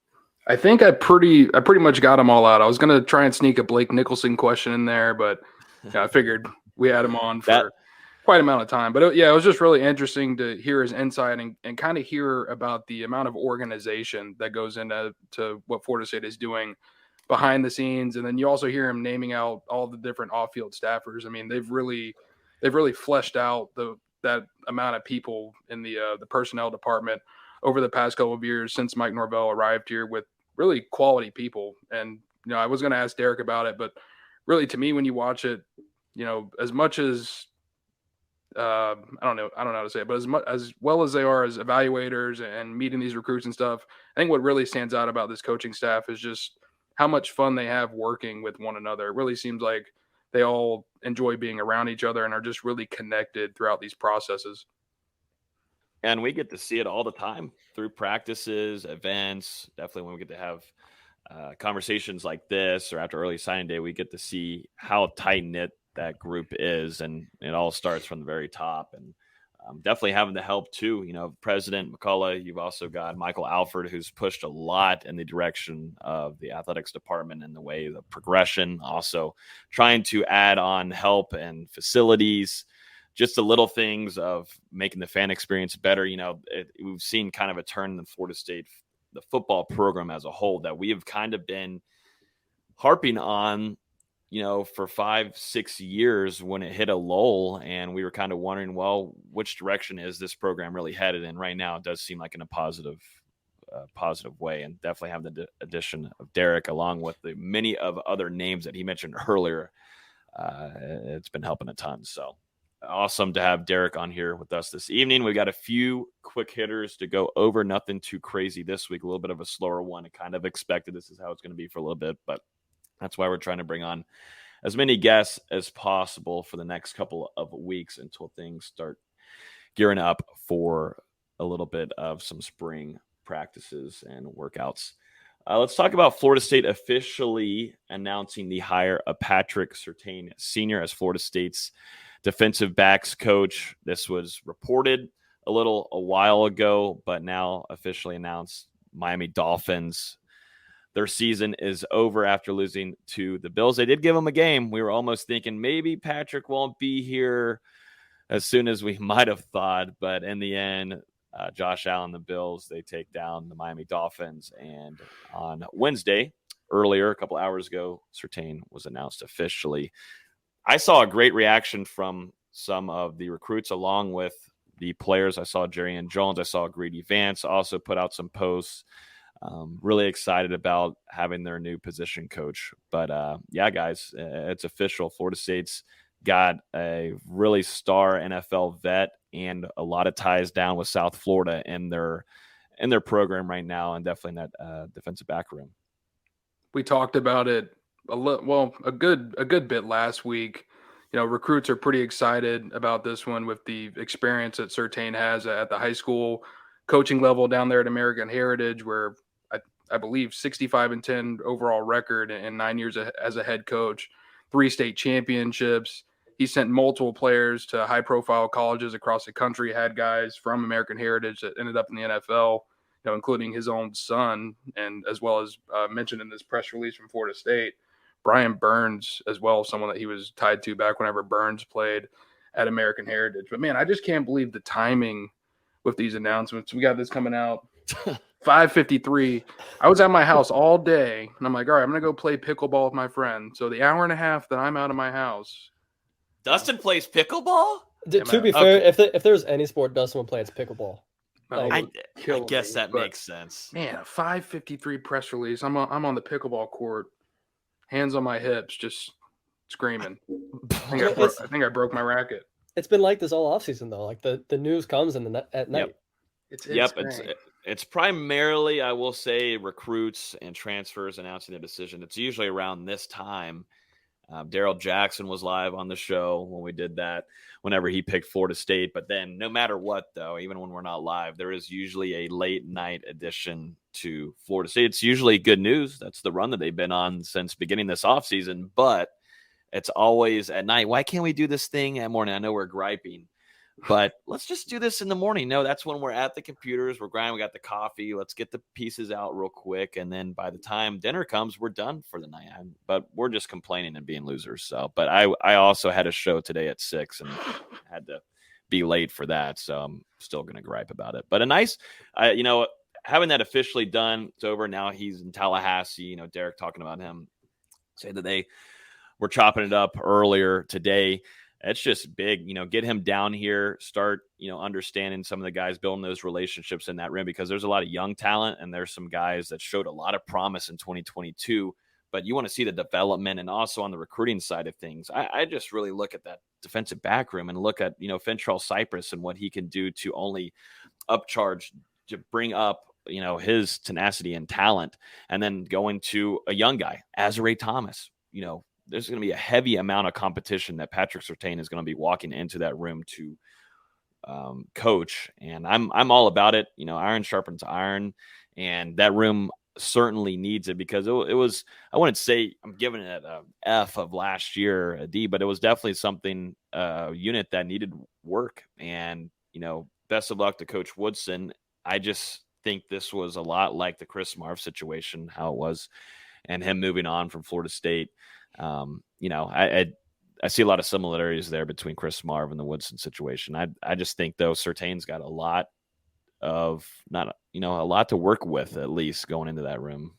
I think I pretty much got them all out. I was going to try and sneak a Blake Nicholson question in there, but I figured we had him on for quite an amount of time. But it was just really interesting to hear his insight and kind of hear about the amount of organization that goes into what Florida State is doing behind the scenes. And then you also hear him naming out all the different off-field staffers. I mean, they've really fleshed out that amount of people in the personnel department over the past couple of years since Mike Norvell arrived here, with really quality people. And I was going to ask Darrick about it, but really, to me, when you watch it, as much as I don't know how to say it, but as well as they are as evaluators and meeting these recruits and stuff, I think what really stands out about this coaching staff is just how much fun they have working with one another. It really seems like they all enjoy being around each other and are just really connected throughout these processes. And we get to see it all the time through practices, events. Definitely when we get to have conversations like this, or after early signing day, we get to see how tight-knit that group is. And it all starts from the very top. And definitely having the help too, President McCullough. You've also got Michael Alford, who's pushed a lot in the direction of the athletics department and the way of progression, also trying to add on help and facilities, just the little things of making the fan experience better. We've seen kind of a turn in Florida State the football program as a whole that we have kind of been harping on, for 5-6 years when it hit a lull, and we were kind of wondering, well, which direction is this program really headed in? Right now, it does seem like in a positive way, and definitely have the addition of Darrick along with the many of other names that he mentioned earlier. It's been helping a ton. So awesome to have Darrick on here with us this evening. We've got a few quick hitters to go over. Nothing too crazy this week. A little bit of a slower one. I kind of expected this is how it's going to be for a little bit, but that's why we're trying to bring on as many guests as possible for the next couple of weeks until things start gearing up for a little bit of some spring practices and workouts. Let's talk about Florida State officially announcing the hire of Patrick Surtain Sr. as Florida State's defensive backs coach. This was reported a while ago, but now officially announced. Miami Dolphins, their season is over after losing to the Bills. They did give them a game. We were almost thinking maybe Patrick won't be here as soon as we might have thought, but in the end, Josh Allen, the Bills, they take down the Miami Dolphins. And on Wednesday, earlier, a couple hours ago, Surtain was announced officially. I saw a great reaction from some of the recruits along with the players. I saw Jerrion Jones. I saw Greedy Vance also put out some posts. Really excited about having their new position coach. But, yeah, guys, it's official. Florida State's got a really star NFL vet and a lot of ties down with South Florida in their program right now, and definitely in that defensive back room. We talked about it a good bit last week. Recruits are pretty excited about this one with the experience that Surtain has at the high school coaching level down there at American Heritage, where I believe 65-10 overall record and 9 years as a head coach, 3 state championships. He sent multiple players to high-profile colleges across the country, had guys from American Heritage that ended up in the NFL, including his own son, and as well as mentioned in this press release from Florida State, Brian Burns as well, someone that he was tied to back whenever Burns played at American Heritage. But, man, I just can't believe the timing with these announcements. We got this coming out 5:53. I was at my house all day, and I'm like, all right, I'm going to go play pickleball with my friend. So the hour and a half that I'm out of my house – Dustin plays pickleball? To be fair, if there's any sport Dustin would play, it's pickleball. I guess that makes sense. Man, a 5:53 press release. I'm on the pickleball court, hands on my hips, just screaming. I think I broke my racket. It's been like this all offseason, though. Like the news comes at night. It's primarily, I will say, recruits and transfers announcing their decision. It's usually around this time. Darrell Jackson was live on the show when we did that, whenever he picked Florida State. But then no matter what, though, even when we're not live, there is usually a late night edition to Florida State. It's usually good news. That's the run that they've been on since beginning this offseason. But it's always at night. Why can't we do this thing at morning? I know we're griping, but let's just do this in the morning. No, that's when we're at the computers. We're grinding. We got the coffee. Let's get the pieces out real quick. And then by the time dinner comes, we're done for the night. But we're just complaining and being losers. So, but I also had a show today at 6 and had to be late for that. So I'm still going to gripe about it. But a nice, having that officially done, it's over. Now he's in Tallahassee. Darrick talking about him, say that they were chopping it up earlier today. It's just big, get him down here, start, understanding some of the guys, building those relationships in that rim, because there's a lot of young talent and there's some guys that showed a lot of promise in 2022, but you want to see the development. And also on the recruiting side of things, I just really look at that defensive back room and look at, Fentrell Cypress and what he can do to only upcharge, to bring up, his tenacity and talent, and then going to a young guy, Azare Thomas, there's going to be a heavy amount of competition that Patrick Surtain is going to be walking into that room to coach. And I'm all about it. Iron sharpens iron, and that room certainly needs it, because it was, I wouldn't say I'm giving it a F of last year, a D, but it was definitely something, unit that needed work. And, best of luck to Coach Woodson. I just think this was a lot like the Chris Marv situation, how it was, and him moving on from Florida State. I see a lot of similarities there between Chris Marv and the Woodson situation. I just think, though, Surtain's got a lot of not, a lot to work with, at least going into that room.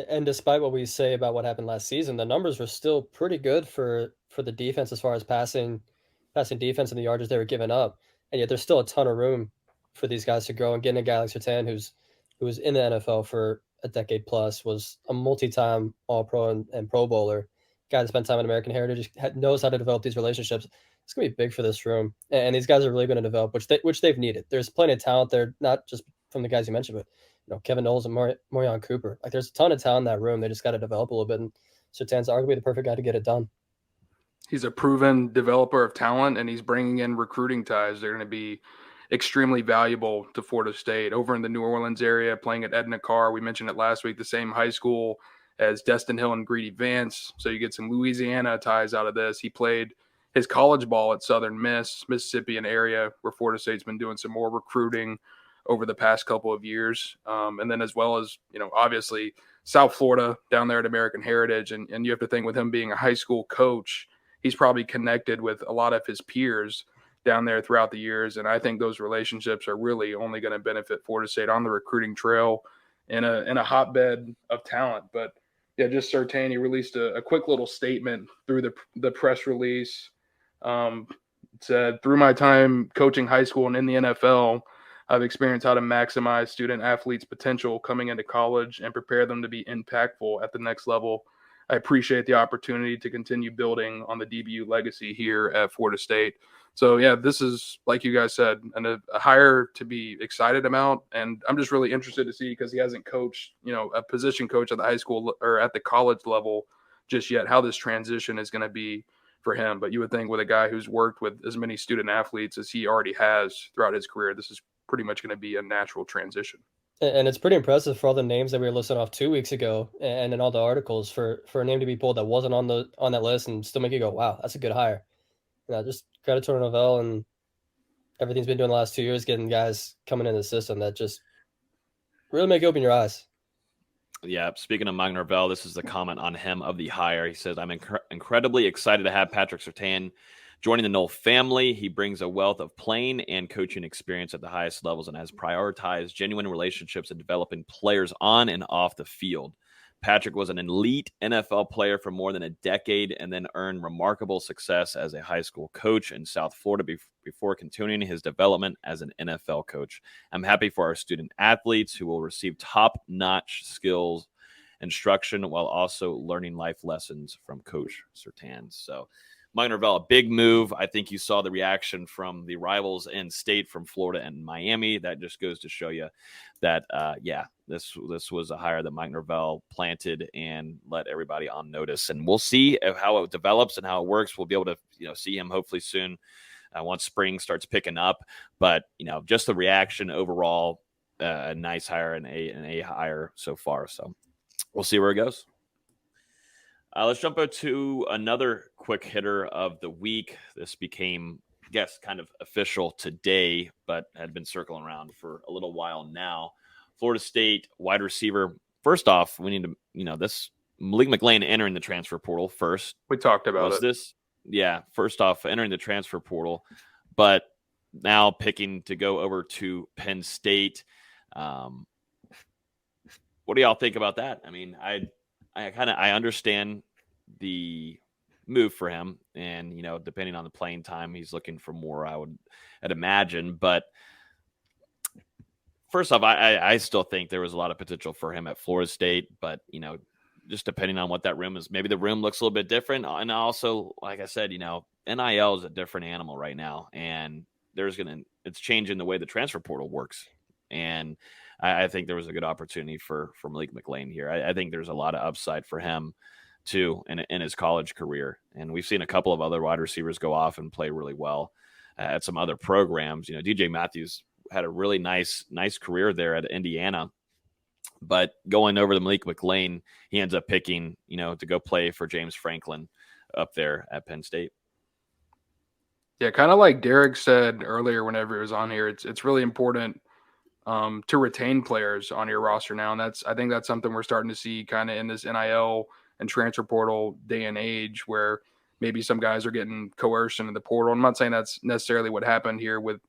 And despite what we say about what happened last season, the numbers were still pretty good for the defense as far as passing defense and the yardage they were giving up. And yet there's still a ton of room for these guys to grow. And getting a guy like Surtain, who was in the NFL for a decade plus, was a multi-time All-Pro and Pro Bowler, guy that spent time in American Heritage, knows how to develop these relationships. It's going to be big for this room. And these guys are really going to develop, which they've needed. There's plenty of talent there, not just from the guys you mentioned, but Kevin Knowles and Morion Cooper. Like, there's a ton of talent in that room. They just got to develop a little bit. And Surtain's arguably the perfect guy to get it done. He's a proven developer of talent, and he's bringing in recruiting ties. They're going to be extremely valuable to Florida State. Over in the New Orleans area, playing at Edna Carr, we mentioned it last week, the same high school as Destin Hill and Greedy Vance. So you get some Louisiana ties out of this. He played his college ball at Southern Miss, Mississippian area, where Florida State's been doing some more recruiting over the past couple of years. And then as well as, obviously South Florida down there at American Heritage. And you have to think, with him being a high school coach, he's probably connected with a lot of his peers down there throughout the years. And I think those relationships are really only going to benefit Florida State on the recruiting trail in a hotbed of talent. But yeah, just Surtain, he released a quick little statement through the press release. Said, through my time coaching high school and in the NFL, I've experienced how to maximize student athletes' potential coming into college and prepare them to be impactful at the next level. I appreciate the opportunity to continue building on the DBU legacy here at Florida State. So, yeah, this is, like you guys said, a hire to be excited about. And I'm just really interested to see, because he hasn't coached, a position coach at the high school or at the college level just yet, how this transition is going to be for him. But you would think, with a guy who's worked with as many student athletes as he already has throughout his career, this is pretty much going to be a natural transition. And it's pretty impressive for all the names that we were listing off 2 weeks ago, and in all the articles, for a name to be pulled that wasn't on that list and still make you go, wow, that's a good hire. Just credit to Norvell and everything he's been doing the last 2 years, getting guys coming in the system that just really make you open your eyes. Yeah, speaking of Mike Norvell, this is the comment on him of the hire. He says, I'm incredibly excited to have Patrick Surtain joining the Knoll family. He brings a wealth of playing and coaching experience at the highest levels and has prioritized genuine relationships and developing players on and off the field. Patrick was an elite NFL player for more than a decade and then earned remarkable success as a high school coach in South Florida before continuing his development as an NFL coach. I'm happy for our student athletes who will receive top-notch skills instruction while also learning life lessons from Coach Surtain. So, Mike Norvell, a big move. I think you saw the reaction from the rivals in state from Florida and Miami. That just goes to show you that, this was a hire that Mike Norvell planted and let everybody on notice. And we'll see how it develops and how it works. We'll be able to see him hopefully soon once spring starts picking up. But just the reaction overall, a nice hire and a hire so far. So we'll see where it goes. Let's jump to another quick hitter of the week. This became, I guess, kind of official today, but had been circling around for a little while now. Florida State wide receiver. First off, we need to, this Malik McLean entering the transfer portal first. We talked about this. Yeah, first off, entering the transfer portal, but now picking to go over to Penn State. What do y'all think about that? I mean, I understand the move for him, and depending on the playing time, he's looking for more, I'd imagine. But first off, I still think there was a lot of potential for him at Florida State, but just depending on what that room is, maybe the room looks a little bit different. And also, like I said, NIL is a different animal right now, and it's changing the way the transfer portal works. And I think there was a good opportunity for Malik McLean here. I think there's a lot of upside for him too in his college career. And we've seen a couple of other wide receivers go off and play really well at some other programs. DJ Matthews had a really nice career there at Indiana, but going over to Malik McLean, he ends up picking, to go play for James Franklin up there at Penn State. Yeah, kind of like Darrick said earlier whenever he was on here, it's really important to retain players on your roster now. And I think that's something we're starting to see kind of in this NIL and transfer portal day and age, where maybe some guys are getting coerced into the portal. I'm not saying that's necessarily what happened here with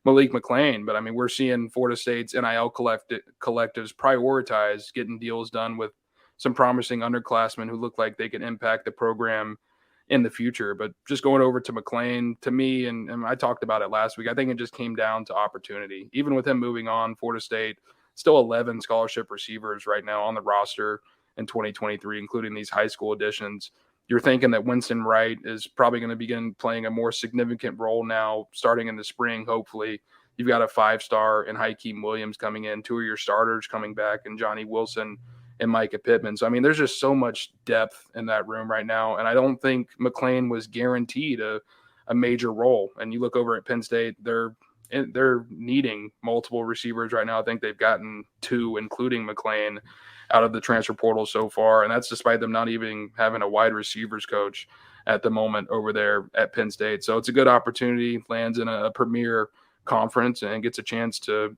Malik McClain. But I mean, we're seeing Florida State's NIL collectives prioritize getting deals done with some promising underclassmen who look like they could impact the program in the future. But just going over to McClain, to me, and I talked about it last week, I think it just came down to opportunity. Even with him moving on, Florida State still 11 scholarship receivers right now on the roster in 2023, including these high school additions. You're thinking that Winston Wright is probably going to begin playing a more significant role now, starting in the spring, hopefully. You've got a 5-star in Hakeem Williams coming in, 2 of your starters coming back, and Johnny Wilson and Micah Pittman. So, I mean, there's just so much depth in that room right now, and I don't think McClain was guaranteed a major role. And you look over at Penn State, they're needing multiple receivers right now. I think they've gotten 2, including McClain, out of the transfer portal so far, and that's despite them not even having a wide receivers coach at the moment over there at Penn State. So it's a good opportunity, lands in a premier conference and gets a chance to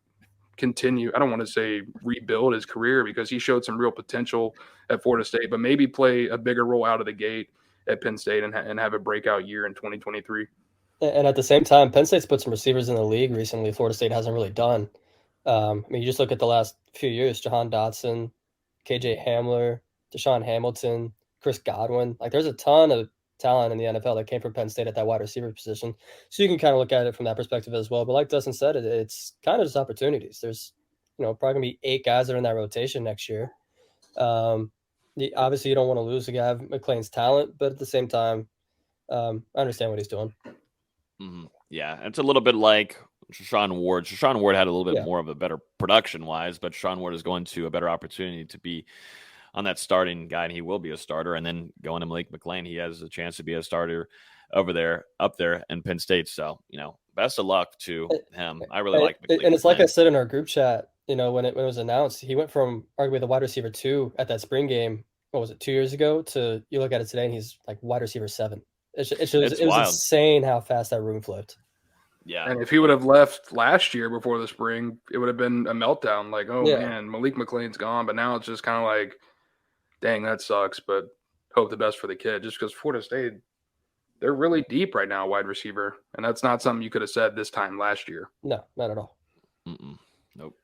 continue. I don't want to say rebuild his career because he showed some real potential at Florida State, but maybe play a bigger role out of the gate at Penn State and have a breakout year in 2023. And at the same time, Penn State's put some receivers in the league recently. Florida State hasn't really done. I mean, you just look at the last few years, Jahan Dotson, KJ Hamler, Deshaun Hamilton, Chris Godwin. Like, there's a ton of talent in the NFL that came from Penn State at that wide receiver position. So you can kind of look at it from that perspective as well. But like Dustin said, it's kind of just opportunities. There's, probably going to be 8 guys that are in that rotation next year. Obviously, you don't want to lose a guy of McClain's talent, but at the same time, I understand what he's doing. Mm-hmm. Yeah, it's a little bit like Shashawn Ward. Shashawn Ward had a little bit more of a better production-wise, but Shashawn Ward is going to a better opportunity to be on that starting guy, and he will be a starter. And then going to Malik McClain, he has a chance to be a starter up there in Penn State. So, best of luck to him. I really like McClain. And it's like I said in our group chat, when it was announced, he went from arguably the wide receiver 2 at that spring game, what was it, 2 years ago, to you look at it today and he's like wide receiver 7. It was insane how fast that room flipped. Yeah. And if he would have left last year before the spring, it would have been a meltdown. Like, man, Malik McClain's gone. But now it's just kind of like, dang, that sucks. But hope the best for the kid. Just because Florida State, they're really deep right now, wide receiver. And that's not something you could have said this time last year. No, not at all. Nope.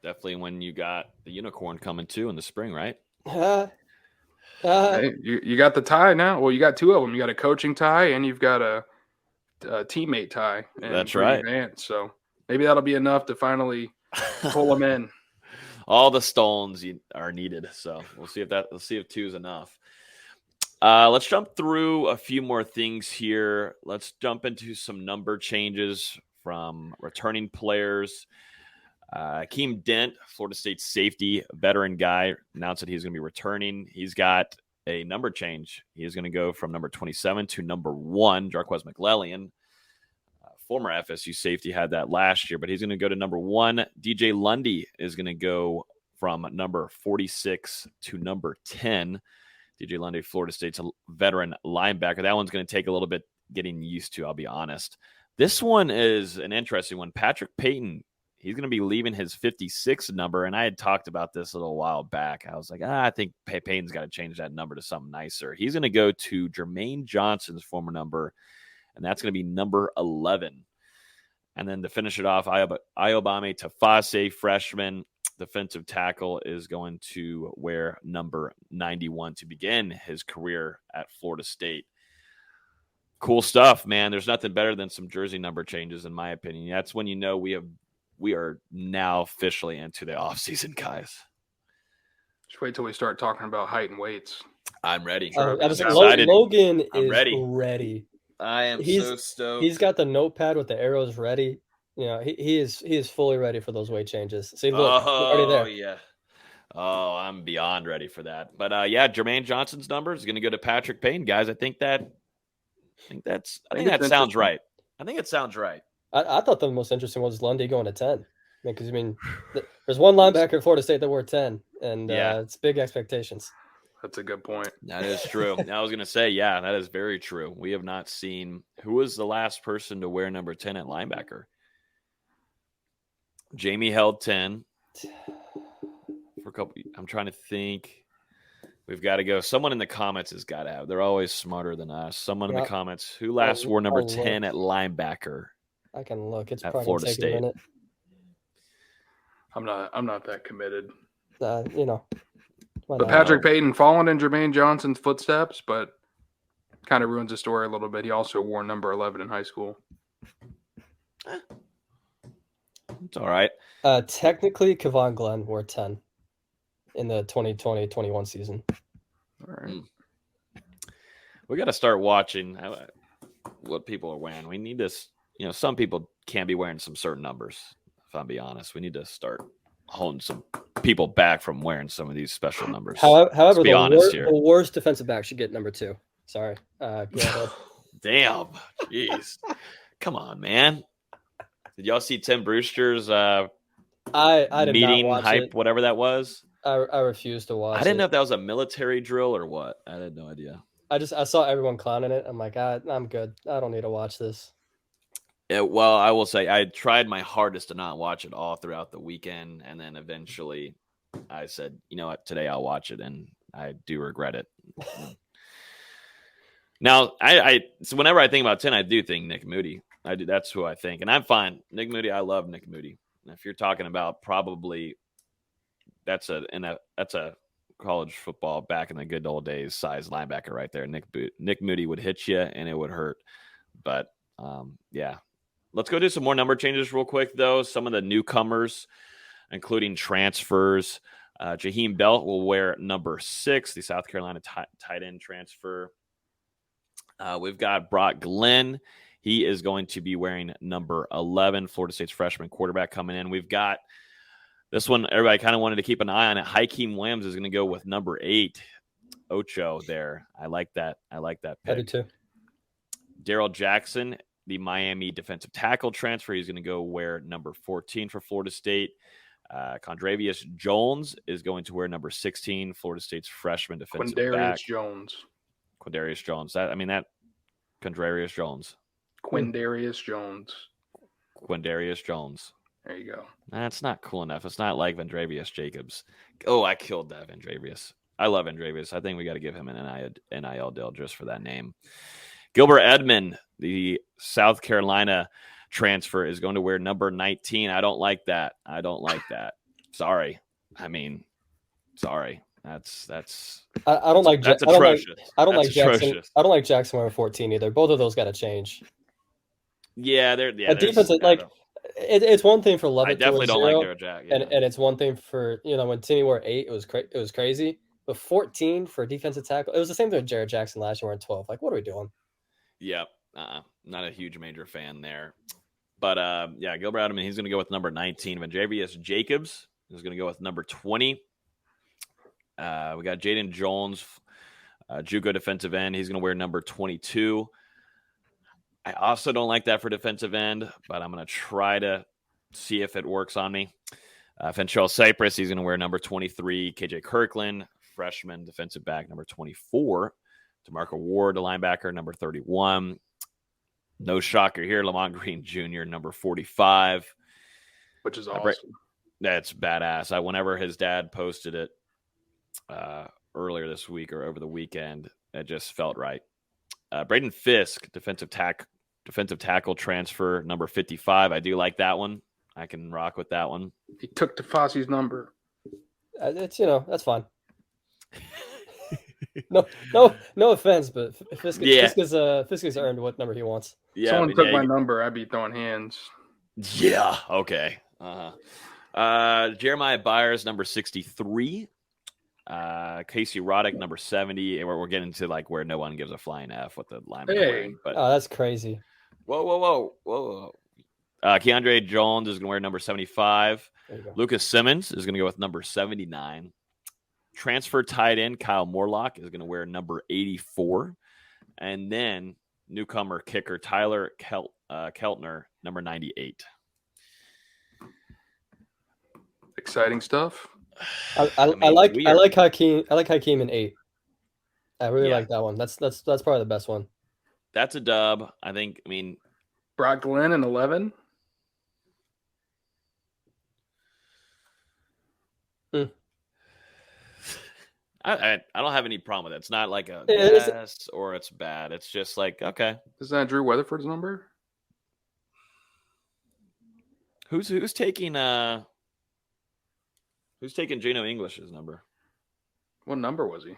Definitely when you got the unicorn coming too in the spring, right? Hey, you got the tie now. Well, you got 2 of them. You got a coaching tie and you've got a teammate tie. That's right. So maybe that'll be enough to finally pull them in. All the stones are needed. So we'll see if 2 is enough. Let's jump through a few more things here. Let's jump into some number changes from returning players. Akeem Dent, Florida State safety, veteran guy, announced that he's going to be returning. He's got a number change. He is going to go from number 27 to number 1. Jarquez McClellan, former FSU safety, had that last year, but he's going to go to number 1. DJ Lundy is going to go from number 46 to number 10. DJ Lundy, Florida State's a veteran linebacker. That one's going to take a little bit getting used to, I'll be honest. This one is an interesting one. Patrick Payton, he's going to be leaving his 56 number, and I had talked about this a little while back. I was like, I think Payton's got to change that number to something nicer. He's going to go to Jermaine Johnson's former number, and that's going to be number 11. And then to finish it off, Ayobami Tafase, freshman defensive tackle, is going to wear number 91 to begin his career at Florida State. Cool stuff, man. There's nothing better than some jersey number changes, in my opinion. That's when you know we are now officially into the offseason, guys. Just wait till we start talking about height and weights. I'm ready. Logan is ready. I am so stoked. He's got the notepad with the arrows ready. He is fully ready for those weight changes. See, look, already there. Yeah. Oh, I'm beyond ready for that. But Jermaine Johnson's number is going to go to Patrick Payton, guys. I think that sounds right. I think it sounds right. I thought the most interesting was Lundy going to 10. Because, there's one linebacker at Florida State that wore 10, and it's big expectations. That's a good point. That is true. I was going to say, that is very true. We have not seen – who was the last person to wear number 10 at linebacker? Jamie held 10 for a couple – I'm trying to think. We've got to go. Someone in the comments has got to have. They're always smarter than us. Someone in the comments. Who last wore number 10 at linebacker? I can look. It's at probably Florida taking State. a minute. I'm not that committed. You know. But Patrick Payton following in Jermaine Johnson's footsteps, but kind of ruins the story a little bit. He also wore number 11 in high school. It's all right. Technically, Kevon Glenn wore 10 in the 2020-21 season. All right. We got to start watching what people are wearing. We need this. You know, some people can't be wearing some certain numbers. If I'm being honest, we need to start holding some people back from wearing some of these special numbers. However, the worst defensive back should get number 2. Sorry. Damn. Jeez. Come on, man. Did y'all see Tim Brewster's I did meeting not watch hype, it. whatever that was? I refused to watch it. I didn't know if that was a military drill or what. I had no idea. I saw everyone clowning it. I'm like, I'm good. I don't need to watch this. Well, I will say I tried my hardest to not watch it all throughout the weekend, and then eventually I said, you know what, today I'll watch it, and I do regret it. Now, so whenever I think about 10, I do think Nick Moody. I do. That's who I think, and I'm fine. Nick Moody, I love Nick Moody. And if you're talking about probably that's a college football back in the good old days size linebacker right there. Nick Moody would hit you and it would hurt. But yeah, let's go do some more number changes real quick though. Some of the newcomers, including transfers. Jaheim Belt will wear number 6, the South Carolina tight end transfer. We've got Brock Glenn. He is going to be wearing number 11, Florida State's freshman quarterback coming in. We've got this one, everybody kind of wanted to keep an eye on it. Hakeem Williams is going to go with number 8, Ocho there. I like that pick. I do too. Darrell Jackson, the Miami defensive tackle transfer, he's going to go wear number 14 for Florida State. Condravius Jones is going to wear number 16, Florida State's freshman defensive back. Quindarius Jones. Condravius Jones. Quindarius Jones. There you go. That's not cool enough. It's not like Vendravius Jacobs. Oh, I killed that Vendravius. I love Vendravius. I think we got to give him an NIL deal just for that name. Gilbert Edmond, the South Carolina transfer, is going to wear number 19. I don't like that. Sorry. Sorry. That's I don't like that's atrocious. I don't like Jackson. I don't like Jackson wearing 14 either. Both of those got to change. Yeah, they're defense it's one thing for Lovett. I definitely don't like Darrick Jack. Yeah. And it's one thing for when Timmy wore 8, it was crazy. But 14 for a defensive tackle, it was the same thing with Jared Jackson last year wearing 12. Like, what are we doing? Yep, not a huge major fan there. But yeah, Gilbert Edmond, he's going to go with number 19. Vendravius Jacobs is going to go with number 20. We got Jaden Jones, JUCO defensive end. He's going to wear number 22. I also don't like that for defensive end, but I'm going to try to see if it works on me. Fentrell Cypress, he's going to wear number 23. KJ Kirkland, freshman defensive back, number 24. DeMarco Ward, the linebacker, number 31. No shocker here, Lamont Green Jr., number 45. Which is awesome. That's badass. Whenever his dad posted it earlier this week or over the weekend, it just felt right. Braden Fisk, defensive tackle transfer, number 55. I do like that one. I can rock with that one. He took Tafasi's number. It's that's fine. No offense, but Fisk has earned what number he wants. Yeah, someone took my number, I'd be throwing hands. Yeah. Okay. Jeremiah Byers, number 63. Casey Roddick, number 70. And we're getting to where no one gives a flying F with the lineman wearing. But that's crazy. Whoa. Keandre Jones is going to wear number 75. Lucas Simmons is going to go with number 79. Transfer tight end Kyle Morlock is going to wear number 84. And then newcomer kicker Tyler Keltner, number 98. Exciting stuff. I like Hakeem. I like Hakeem in 8. I really like that one. That's probably the best one. That's a dub. I think. Brock Glenn in 11. I don't have any problem with it. It's not like a yes or it's bad. It's just okay. Is that Drew Weatherford's number? Who's taking Geno English's number? What number was he?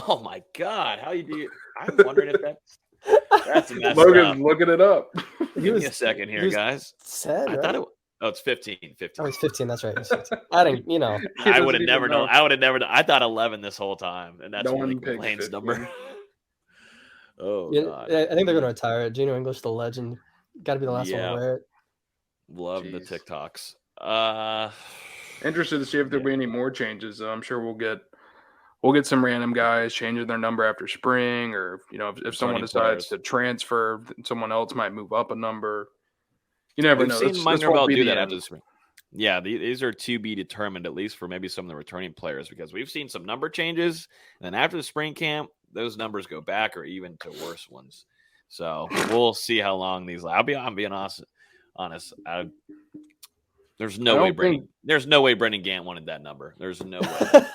Oh my God! How you do? I'm wondering if that's messed Logan's up. looking it up. Give me a second here, guys. Said, I right? thought it. Oh, it's 15. 15. Oh, he's 15. That's right. He's 15. I didn't. You know. I would have never known. I would have never. I thought 11 this whole time, and that's No really one picked Lane's 15. number. Oh Yeah, God! I think they're going to retire it. Geno English, the legend, got to be the last one to wear it. Love the Jeez. TikToks. Interested to see if there'll be any more changes. Though. I'm sure we'll get some random guys changing their number after spring, or if someone decides to transfer, someone else might move up a number. You never know. We've seen Mike Norvell do that after the spring. Yeah, these are to be determined, at least for maybe some of the returning players, because we've seen some number changes, and then after the spring camp, those numbers go back or even to worse ones. So we'll see how long these. I'm being honest. There's no way Brendan Gant wanted that number. There's no way.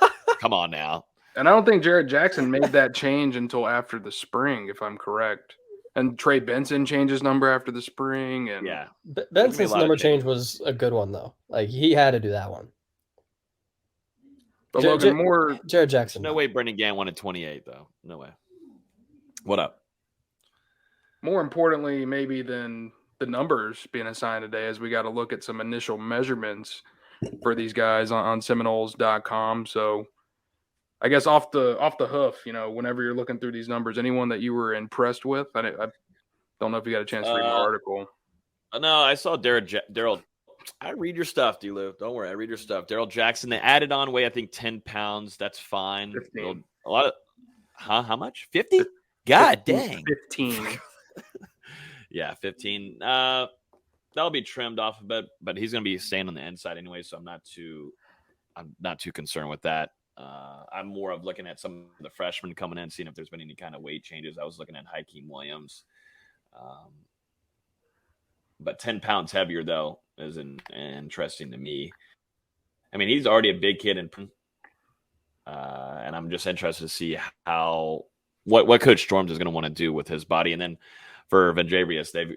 Come on now. And I don't think Jared Jackson made that change until after the spring, if I'm correct. And Trey Benson changed his number after the spring. And yeah, Benson's number change was a good one though. Like he had to do that one. But Logan Jared Jackson. No way Brendan Gant wanted 28 though. No way. What up? More importantly, maybe than the numbers being assigned today, is we got to look at some initial measurements for these guys on Seminoles.com. So I guess off the hoof, whenever you're looking through these numbers, anyone that you were impressed with? I don't know if you got a chance to read my article. No, I saw Daryl. I read your stuff, D-Lou. Don't worry, I read your stuff. Daryl Jackson, they added on weight, I think 10 pounds. That's fine. 15. A lot of how much? 50? God 15, dang. 15. Yeah, 15. That'll be trimmed off a bit, but he's going to be staying on the inside anyway, so I'm not too concerned with that. I'm more of looking at some of the freshmen coming in, seeing if there's been any kind of weight changes. I was looking at Hakeem Williams. But 10 pounds heavier, though, is interesting to me. I mean, he's already a big kid, and I'm just interested to see what Coach Storms is going to want to do with his body. And then for Vendravius,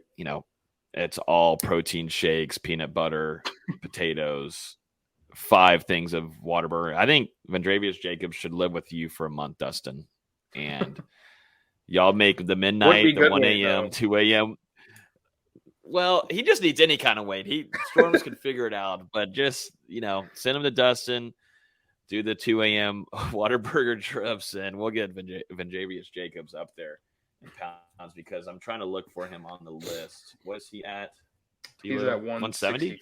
it's all protein shakes, peanut butter, potatoes, 5 things of Whataburger. I think Vendravius Jacobs should live with you for a month, Dustin. And y'all make the midnight, the 1 a.m., 2 a.m. Well, he just needs any kind of weight. Storms can figure it out, but just, send him to Dustin, do the 2 a.m. Whataburger trips, and we'll get Vendravius Jacobs up there in pounds, because I'm trying to look for him on the list. What is he at? He's at 170?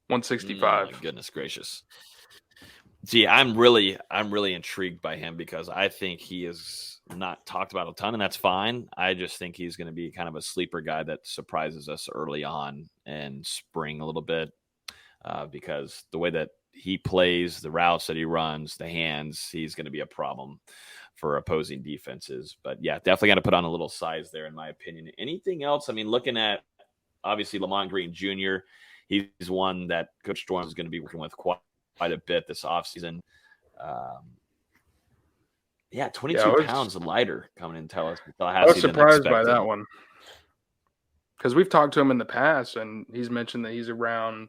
165. Oh, my goodness gracious. See, I'm really intrigued by him, because I think he is not talked about a ton, and that's fine. I just think he's going to be kind of a sleeper guy that surprises us early on in spring a little bit, because the way that he plays, the routes that he runs, the hands, he's going to be a problem for opposing defenses. But yeah, definitely got to put on a little size there, in my opinion. Anything else? I mean, looking at obviously Lamont Green Jr., he's one that Coach Storms is going to be working with quite a bit this offseason. 22 pounds lighter coming in Tallahassee. I was surprised by that one, because we've talked to him in the past, and he's mentioned that he's around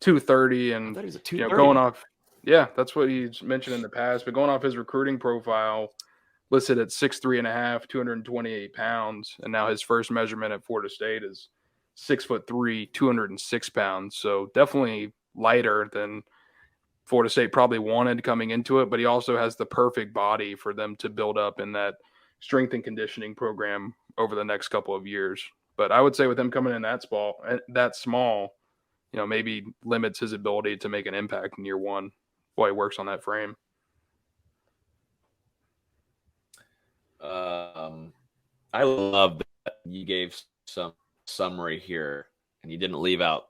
230, and he's a 230. Going off. Yeah, that's what he's mentioned in the past. But going off his recruiting profile, listed at 6'3.5", 228 pounds, and now his first measurement at Florida State is 6'3", 206 pounds. So definitely lighter than Florida State probably wanted coming into it, but he also has the perfect body for them to build up in that strength and conditioning program over the next couple of years. But I would say with him coming in that small, maybe limits his ability to make an impact in year one while he works on that frame. I love that you gave some summary here, and you didn't leave out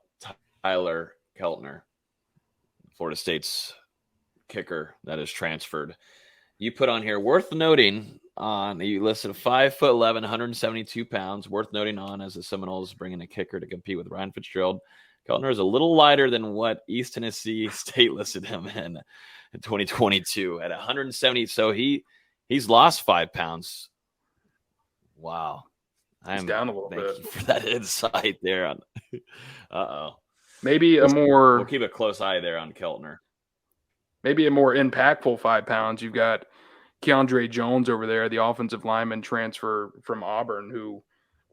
Tyler Keltner, Florida State's kicker that is transferred. You put on here, worth noting on, you listed 5'11", 172 pounds, worth noting on as the Seminoles bringing a kicker to compete with Ryan Fitzgerald. Keltner is a little lighter than what East Tennessee State listed him in 2022 at 170. So he's lost 5 pounds. Wow. I'm down a little bit. Thank you for that insight there. Uh-oh. Maybe We'll keep a close eye there on Keltner. Maybe a more impactful 5 pounds. You've got Keandre Jones over there, the offensive lineman transfer from Auburn, who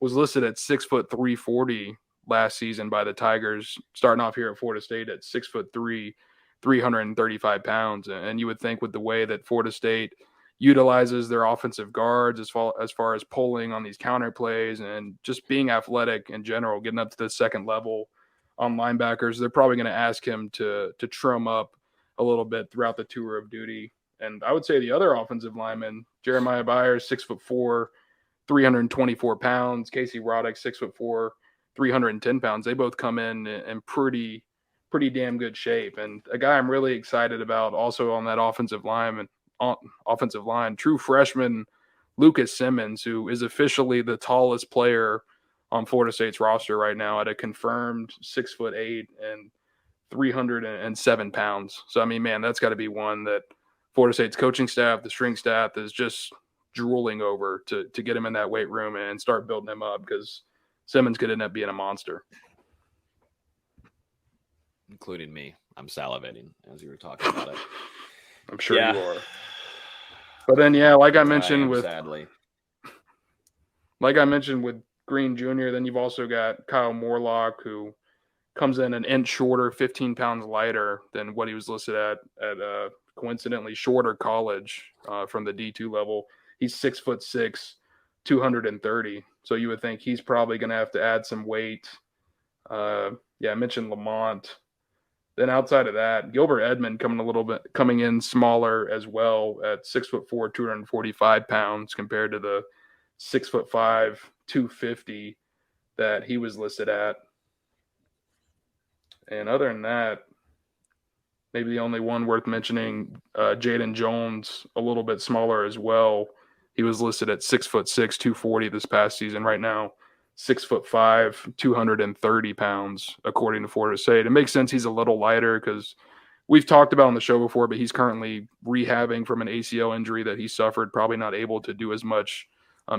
was listed at 6'3", 340 last season by the Tigers, starting off here at Florida State at 6'3", 335 pounds. And you would think with the way that Florida State utilizes their offensive guards as far as pulling on these counter plays and just being athletic in general, getting up to the second level on linebackers, they're probably going to ask him to trim up a little bit throughout the tour of duty. And I would say the other offensive lineman, Jeremiah Byers, 6'4", 324 pounds. Casey Roddick, 6'4", 310 pounds. They both come in pretty damn good shape. And a guy I'm really excited about also on that offensive line, true freshman Lucas Simmons, who is officially the tallest player on Florida State's roster right now at a confirmed 6'8" and 307 pounds. So, I mean, man, that's got to be one that Florida State's coaching staff, the strength staff is just drooling over to get him in that weight room and start building him up, because Simmons could end up being a monster. Including me. I'm salivating as you were talking about it. I'm sure you are. But then, like I mentioned with Green Jr., then you've also got Kyle Morlock, who comes in an inch shorter, 15 pounds lighter than what he was listed at coincidentally shorter college from the D2 level. He's 6'6", 230. So you would think he's probably going to have to add some weight. I mentioned Lamont. Then outside of that, Gilbert Edmond coming in smaller as well at 6'4", 245 pounds compared to the 6'5", 250 that he was listed at. And other than that, maybe the only one worth mentioning, Jaden Jones, a little bit smaller as well. He was listed at 6'6", 240 this past season. Right now, 6'5", 230 pounds, according to Florida State. It makes sense he's a little lighter because we've talked about on the show before, but he's currently rehabbing from an ACL injury that he suffered, probably not able to do as much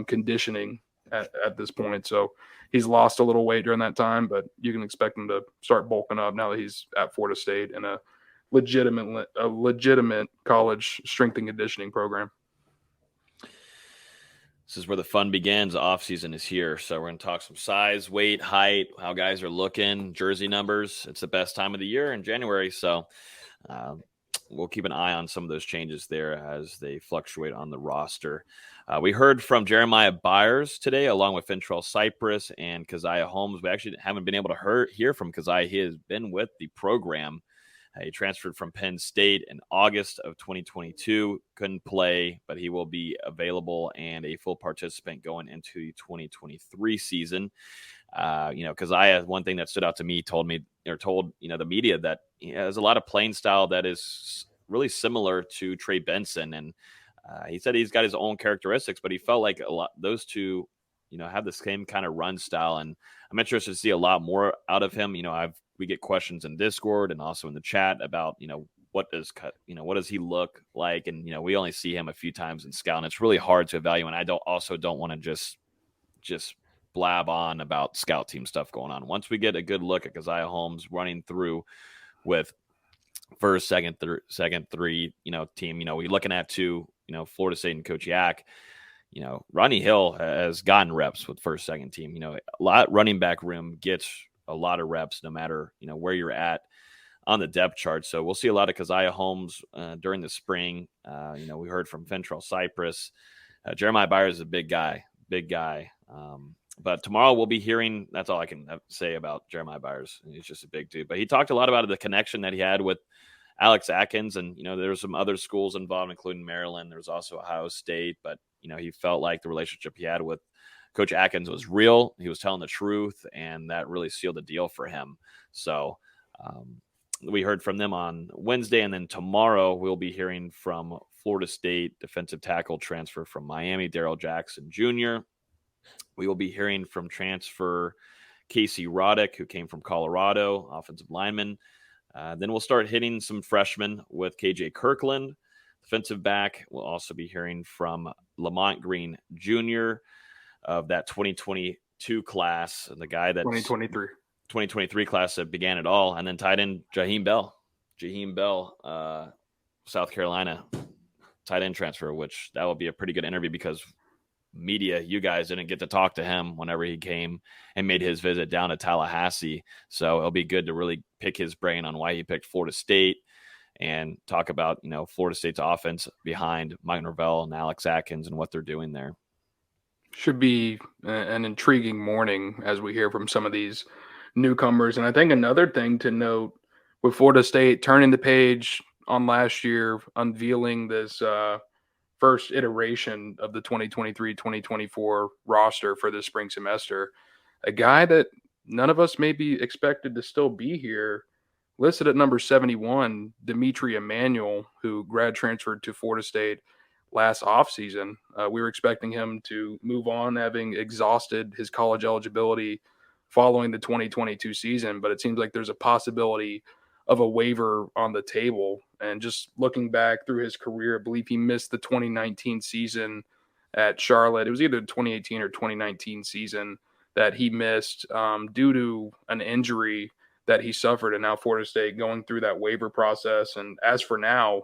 conditioning at this point. So he's lost a little weight during that time, but you can expect him to start bulking up now that he's at Florida State in a legitimate college strength and conditioning program. This is where the fun begins. Off season is here. So we're going to talk some size, weight, height, how guys are looking, jersey numbers. It's the best time of the year in January. So we'll keep an eye on some of those changes there as they fluctuate on the roster. We heard from Jeremiah Byers today, along with Fentrell Cypress and Keziah Holmes. We actually haven't been able to hear from Keziah. He has been with the program. He transferred from Penn State in August of 2022. Couldn't play, but he will be available and a full participant going into the 2023 season. Keziah, one thing that stood out to me, told the media that he has a lot of playing style that is really similar to Trey Benson. And he said he's got his own characteristics, but he felt like those two, have the same kind of run style. And I'm interested to see a lot more out of him. We get questions in Discord and also in the chat about, what does he look like? And, we only see him a few times in scout, and it's really hard to evaluate. And I don't want to just blab on about scout team stuff going on. Once we get a good look at Keziah Holmes running through with first, second, three, team, we're looking at two, Florida State and Coach Yak. Ronnie Hill has gotten reps with first, second team. A lot running back room gets a lot of reps no matter, where you're at on the depth chart. So we'll see a lot of Keziah Holmes during the spring. We heard from Fentrell Cypress. Jeremiah Byers is a big guy. But tomorrow we'll be hearing, that's all I can say about Jeremiah Byers. He's just a big dude. But he talked a lot about the connection that he had with Alex Atkins. And, there's some other schools involved, including Maryland. There's also Ohio State. But, he felt like the relationship he had with Coach Atkins was real. He was telling the truth, and that really sealed the deal for him. So we heard from them on Wednesday, and then tomorrow we'll be hearing from Florida State defensive tackle transfer from Miami, Darrell Jackson Jr. We will be hearing from transfer Casey Roddick, who came from Colorado, offensive lineman. Then we'll start hitting some freshmen with KJ Kirkland, defensive back. We'll also be hearing from Lamont Green Jr., of that 2022 class, the guy that 2023 class that began it all, and then tied in Jaheim Bell, South Carolina tight end transfer, which that will be a pretty good interview because media, you guys didn't get to talk to him whenever he came and made his visit down to Tallahassee. So it'll be good to really pick his brain on why he picked Florida State and talk about, Florida State's offense behind Mike Norvell and Alex Atkins and what they're doing there. Should be an intriguing morning as we hear from some of these newcomers. And I think another thing to note with Florida State turning the page on last year, unveiling this first iteration of the 2023-2024 roster for the spring semester, a guy that none of us maybe expected to still be here, listed at number 71, Dimitri Emmanuel, who grad transferred to Florida State last offseason. We were expecting him to move on, having exhausted his college eligibility following the 2022 season, but it seems like there's a possibility of a waiver on the table. And just looking back through his career, I believe he missed the 2019 season at Charlotte. It was either 2018 or 2019 season that he missed due to an injury that he suffered. And now Florida State going through that waiver process. And as for now,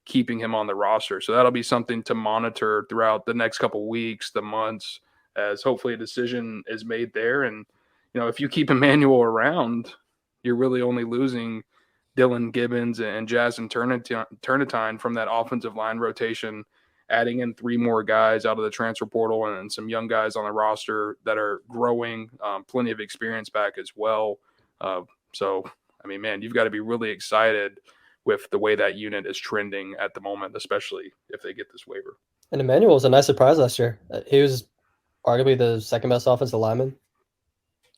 keeping him on the roster. So that'll be something to monitor throughout the next couple of weeks, the months, as hopefully a decision is made there. And, if you keep Emmanuel around, you're really only losing Dylan Gibbons and Jazden Turnetine from that offensive line rotation, adding in 3 more guys out of the transfer portal and some young guys on the roster that are growing, plenty of experience back as well. So, man, you've got to be really excited with the way that unit is trending at the moment, especially if they get this waiver. And Emmanuel was a nice surprise last year. He was arguably the second best offensive lineman.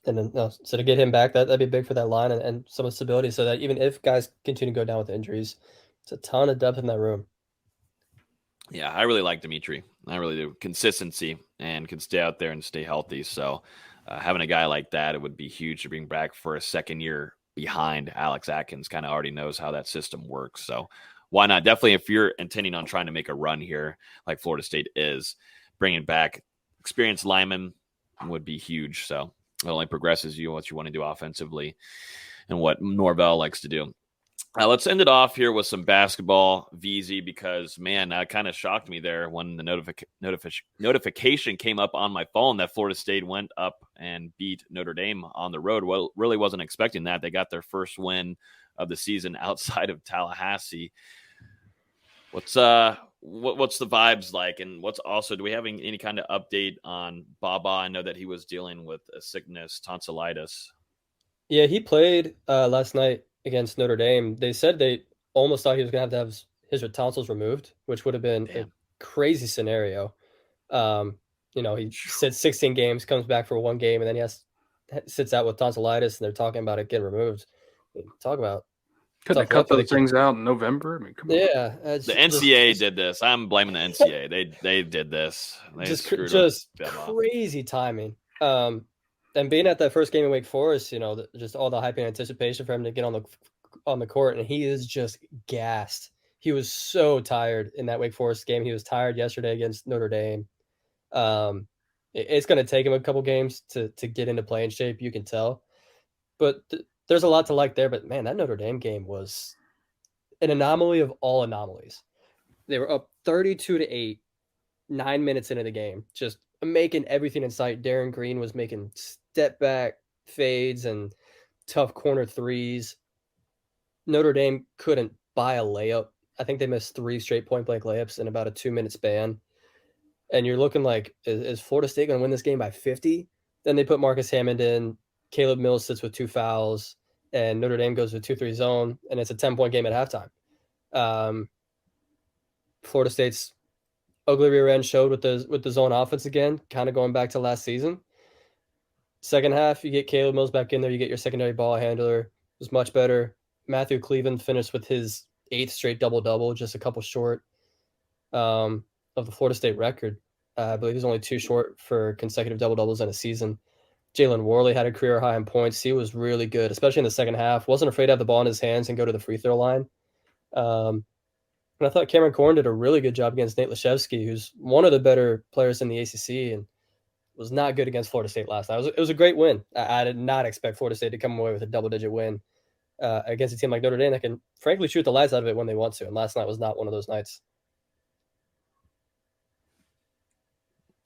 And then, so to get him back, that'd be big for that line and some stability, so that even if guys continue to go down with injuries, it's a ton of depth in that room. Yeah, I really like Dimitri. I really do. Consistency and can stay out there and stay healthy. So having a guy like that, it would be huge to bring back for a second year behind Alex Atkins. Kind of already knows how that system works. So why not? Definitely, if you're intending on trying to make a run here, like Florida State is, bringing back experienced linemen would be huge. So it only progresses you what you want to do offensively and what Norvell likes to do. Let's end it off here with some basketball, VZ, because, man, that kind of shocked me there when the notification came up on my phone that Florida State went up and beat Notre Dame on the road. Well, really wasn't expecting that. They got their first win of the season outside of Tallahassee. What's the vibes like? And what's also, do we have any kind of update on Baba? I know that he was dealing with a sickness, tonsillitis. Yeah, he played last night against Notre Dame. They said they almost thought he was going to have his tonsils removed, which would have been a crazy scenario. He sits 16 games, comes back for 1 game, and then he sits out with tonsillitis, and they're talking about it getting removed. Talk about. Could they cut those things out in November? Come on. Yeah. The NCAA did this. I'm blaming the NCAA. They did this. They just crazy timing. And being at that first game in Wake Forest, just all the hype and anticipation for him to get on the court, and he is just gassed. He was so tired in that Wake Forest game. He was tired yesterday against Notre Dame. It's going to take him a couple games to get into playing shape, you can tell. But there's a lot to like there. But, man, that Notre Dame game was an anomaly of all anomalies. They were up 32-8, 9 minutes into the game, just making everything in sight. Darren Green was making step back fades and tough corner threes. Notre Dame couldn't buy a layup. I think they missed 3 straight point blank layups in about a 2-minute span. And you're looking like, is Florida State going to win this game by 50? Then they put Marcus Hammond in. Caleb Mills sits with 2 fouls, and Notre Dame goes with 2-3 zone, and it's a 10-point game at halftime. Florida State's ugly rear end showed with the zone offense again, kind of going back to last season. Second half, you get Caleb Mills back in there. You get your secondary ball handler. It was much better. Matthew Cleveland finished with his 8th straight double-double, just a couple short of the Florida State record. I believe he's only 2 short for consecutive double-doubles in a season. Jalen Worley had a career high in points. He was really good, especially in the second half. Wasn't afraid to have the ball in his hands and go to the free throw line. And I thought Cameron Corn did a really good job against Nate Leshevsky, who's one of the better players in the ACC. And was not good against Florida State last night. It was a great win. I did not expect Florida State to come away with a double-digit win against a team like Notre Dame that can, frankly, shoot the lights out of it when they want to. And last night was not one of those nights.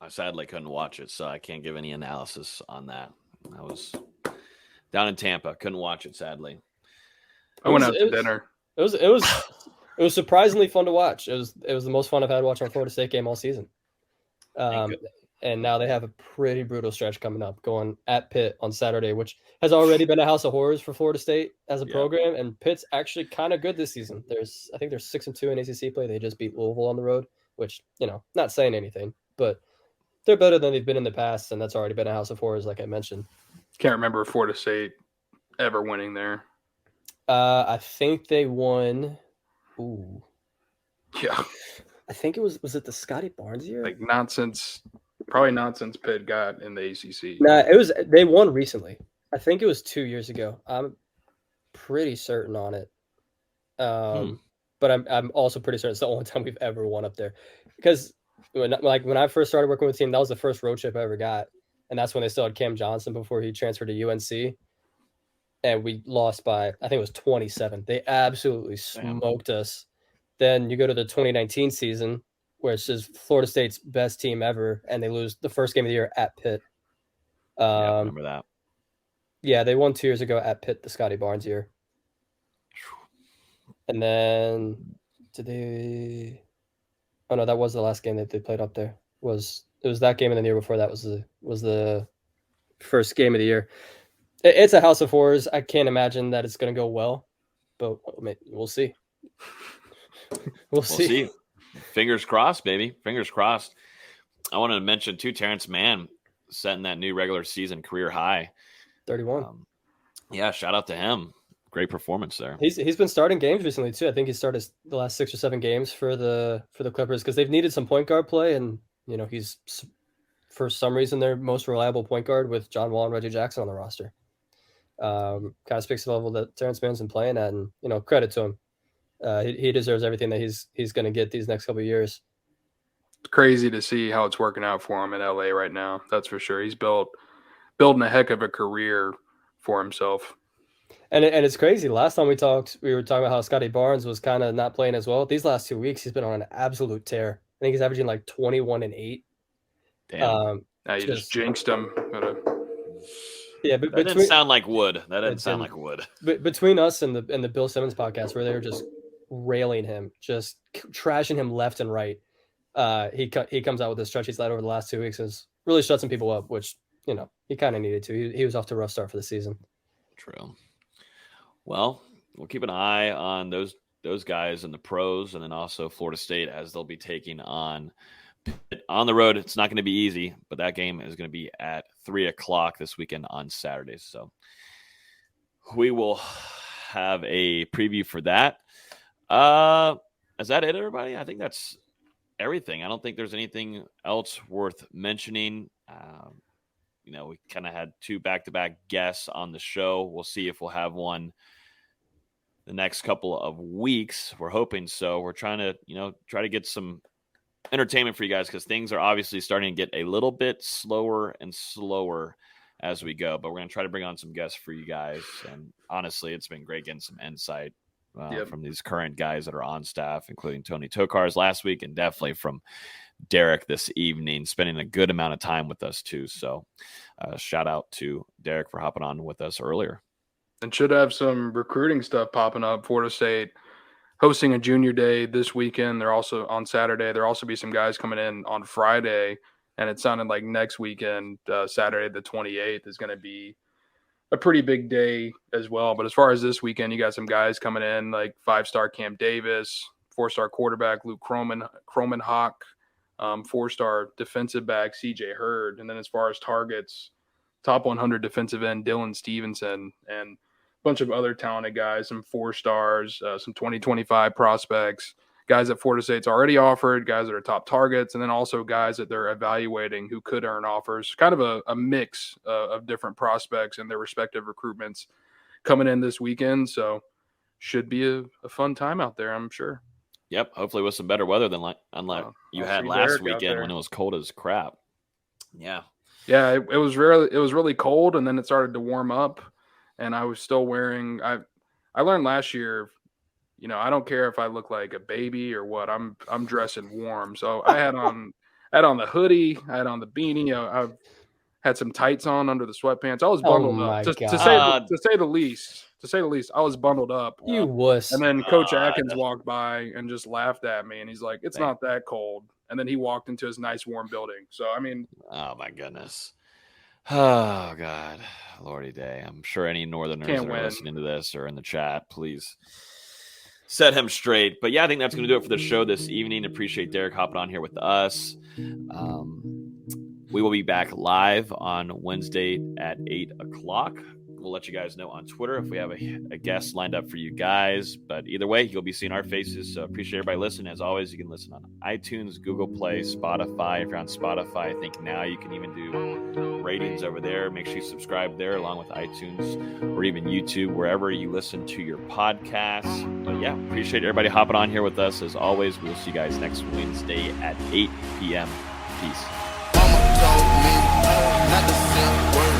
I sadly couldn't watch it, so I can't give any analysis on that. I was down in Tampa, couldn't watch it, sadly. I went out to dinner. It was surprisingly fun to watch. It was the most fun I've had watching a Florida State game all season. And now they have a pretty brutal stretch coming up, going at Pitt on Saturday, which has already been a house of horrors for Florida State as a program. And Pitt's actually kind of good this season. I think they're 6-2 in ACC play. They just beat Louisville on the road, which, not saying anything, but they're better than they've been in the past, and that's already been a house of horrors, like I mentioned. Can't remember Florida State ever winning there. I think they won. Ooh. Yeah. I think it was it the Scotty Barnes year? Probably not since Pitt got in the ACC. Nah, they won recently. I think it was 2 years ago. I'm pretty certain on it. But I'm also pretty certain it's the only time we've ever won up there. Because when I first started working with the team, that was the first road trip I ever got. And that's when they still had Cam Johnson before he transferred to UNC. And we lost by, I think it was 27. They absolutely smoked us. Then you go to the 2019 season, where it's just Florida State's best team ever, and they lose the first game of the year at Pitt. I remember that. Yeah, they won 2 years ago at Pitt, the Scotty Barnes year. And then Oh no, that was the last game that they played up there. It was that game, and the year before that was the first game of the year. It's a house of horrors. I can't imagine that it's going to go well, but we'll see. We'll see. Fingers crossed, baby. Fingers crossed. I wanted to mention too, Terrence Mann setting that new regular season career high, 31. Yeah, shout out to him. Great performance there. He's been starting games recently too. I think he started the last 6 or 7 games for the Clippers because they've needed some point guard play, and he's for some reason their most reliable point guard with John Wall and Reggie Jackson on the roster. Kind of speaks to the level that Terrence Mann's been playing at, and credit to him. He deserves everything that he's going to get these next couple of years. It's crazy to see how it's working out for him in LA right now. That's for sure. He's building a heck of a career for himself. And it's crazy. Last time we talked, we were talking about how Scotty Barnes was kind of not playing as well. These last 2 weeks, he's been on an absolute tear. I think he's averaging like 21 and 8. Damn. Now you just jinxed him. Yeah, but that didn't sound like wood. That didn't sound like wood. But between us and the Bill Simmons podcast, where they were just railing him, just trashing him left and right, he comes out with this stretch he's led over the last 2 weeks and is really shut some people up, which he kind of needed to. He was off to a rough start for the season. True. Well, we'll keep an eye on those guys and the pros, and then also Florida State as they'll be taking on the road. It's not going to be easy, but that game is going to be at 3:00 this weekend on Saturdays. So we will have a preview for that. Is that it, everybody? I think that's everything. I don't think there's anything else worth mentioning. We kind of had 2 back-to-back guests on the show. We'll see if we'll have one the next couple of weeks. We're hoping so. We're trying to get some entertainment for you guys because things are obviously starting to get a little bit slower and slower as we go. But we're going to try to bring on some guests for you guys. And honestly, it's been great getting some insight from these current guys that are on staff, including Tony Tokars last week, and definitely from Darrick this evening, spending a good amount of time with us too. So shout out to Darrick for hopping on with us earlier. And should have some recruiting stuff popping up. Florida State hosting a junior day this weekend. They're also on Saturday. There'll also be some guys coming in on Friday. And it sounded like next weekend, Saturday the 28th, is going to be a pretty big day as well. But as far as this weekend, you got some guys coming in like 5-star Cam Davis, 4-star quarterback Luke Kromenhoek, 4-star defensive back CJ Hurd. And then as far as targets, top 100 defensive end Dylan Stevenson, and a bunch of other talented guys, some 4-stars, some 2025 prospects, guys that Florida State's already offered, guys that are top targets, and then also guys that they're evaluating who could earn offers. Kind of a mix of different prospects and their respective recruitments coming in this weekend. So should be a fun time out there, I'm sure. Yep, hopefully with some better weather than unlike you had last weekend when it was cold as crap. Yeah. Yeah, it was really cold, and then it started to warm up, and I was still wearing. I learned last year, I don't care if I look like a baby or what. I'm dressing warm, so I had on the hoodie, I had on the beanie, I had some tights on under the sweatpants. I was bundled up. To say the least, I was bundled up. You wuss. And then Coach Atkins walked by and just laughed at me, and he's like, "It's not that cold." And then he walked into his nice warm building. So I mean, oh my goodness, oh God, Lordy day. I'm sure any Northerners that are listening to this or in the chat, please set him straight. But yeah, I think that's going to do it for the show this evening. Appreciate Darrick hopping on here with us. We will be back live on Wednesday at 8 o'clock. We'll let you guys know on Twitter if we have a guest lined up for you guys. But either way, you'll be seeing our faces. So appreciate everybody listening. As always, you can listen on iTunes, Google Play, Spotify. If you're on Spotify, I think now you can even do ratings over there. Make sure you subscribe there along with iTunes or even YouTube, wherever you listen to your podcasts. But yeah, appreciate everybody hopping on here with us. As always, we'll see you guys next Wednesday at 8 p.m. Peace. Not the same word,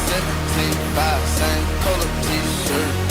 17, 5, same color t-shirt.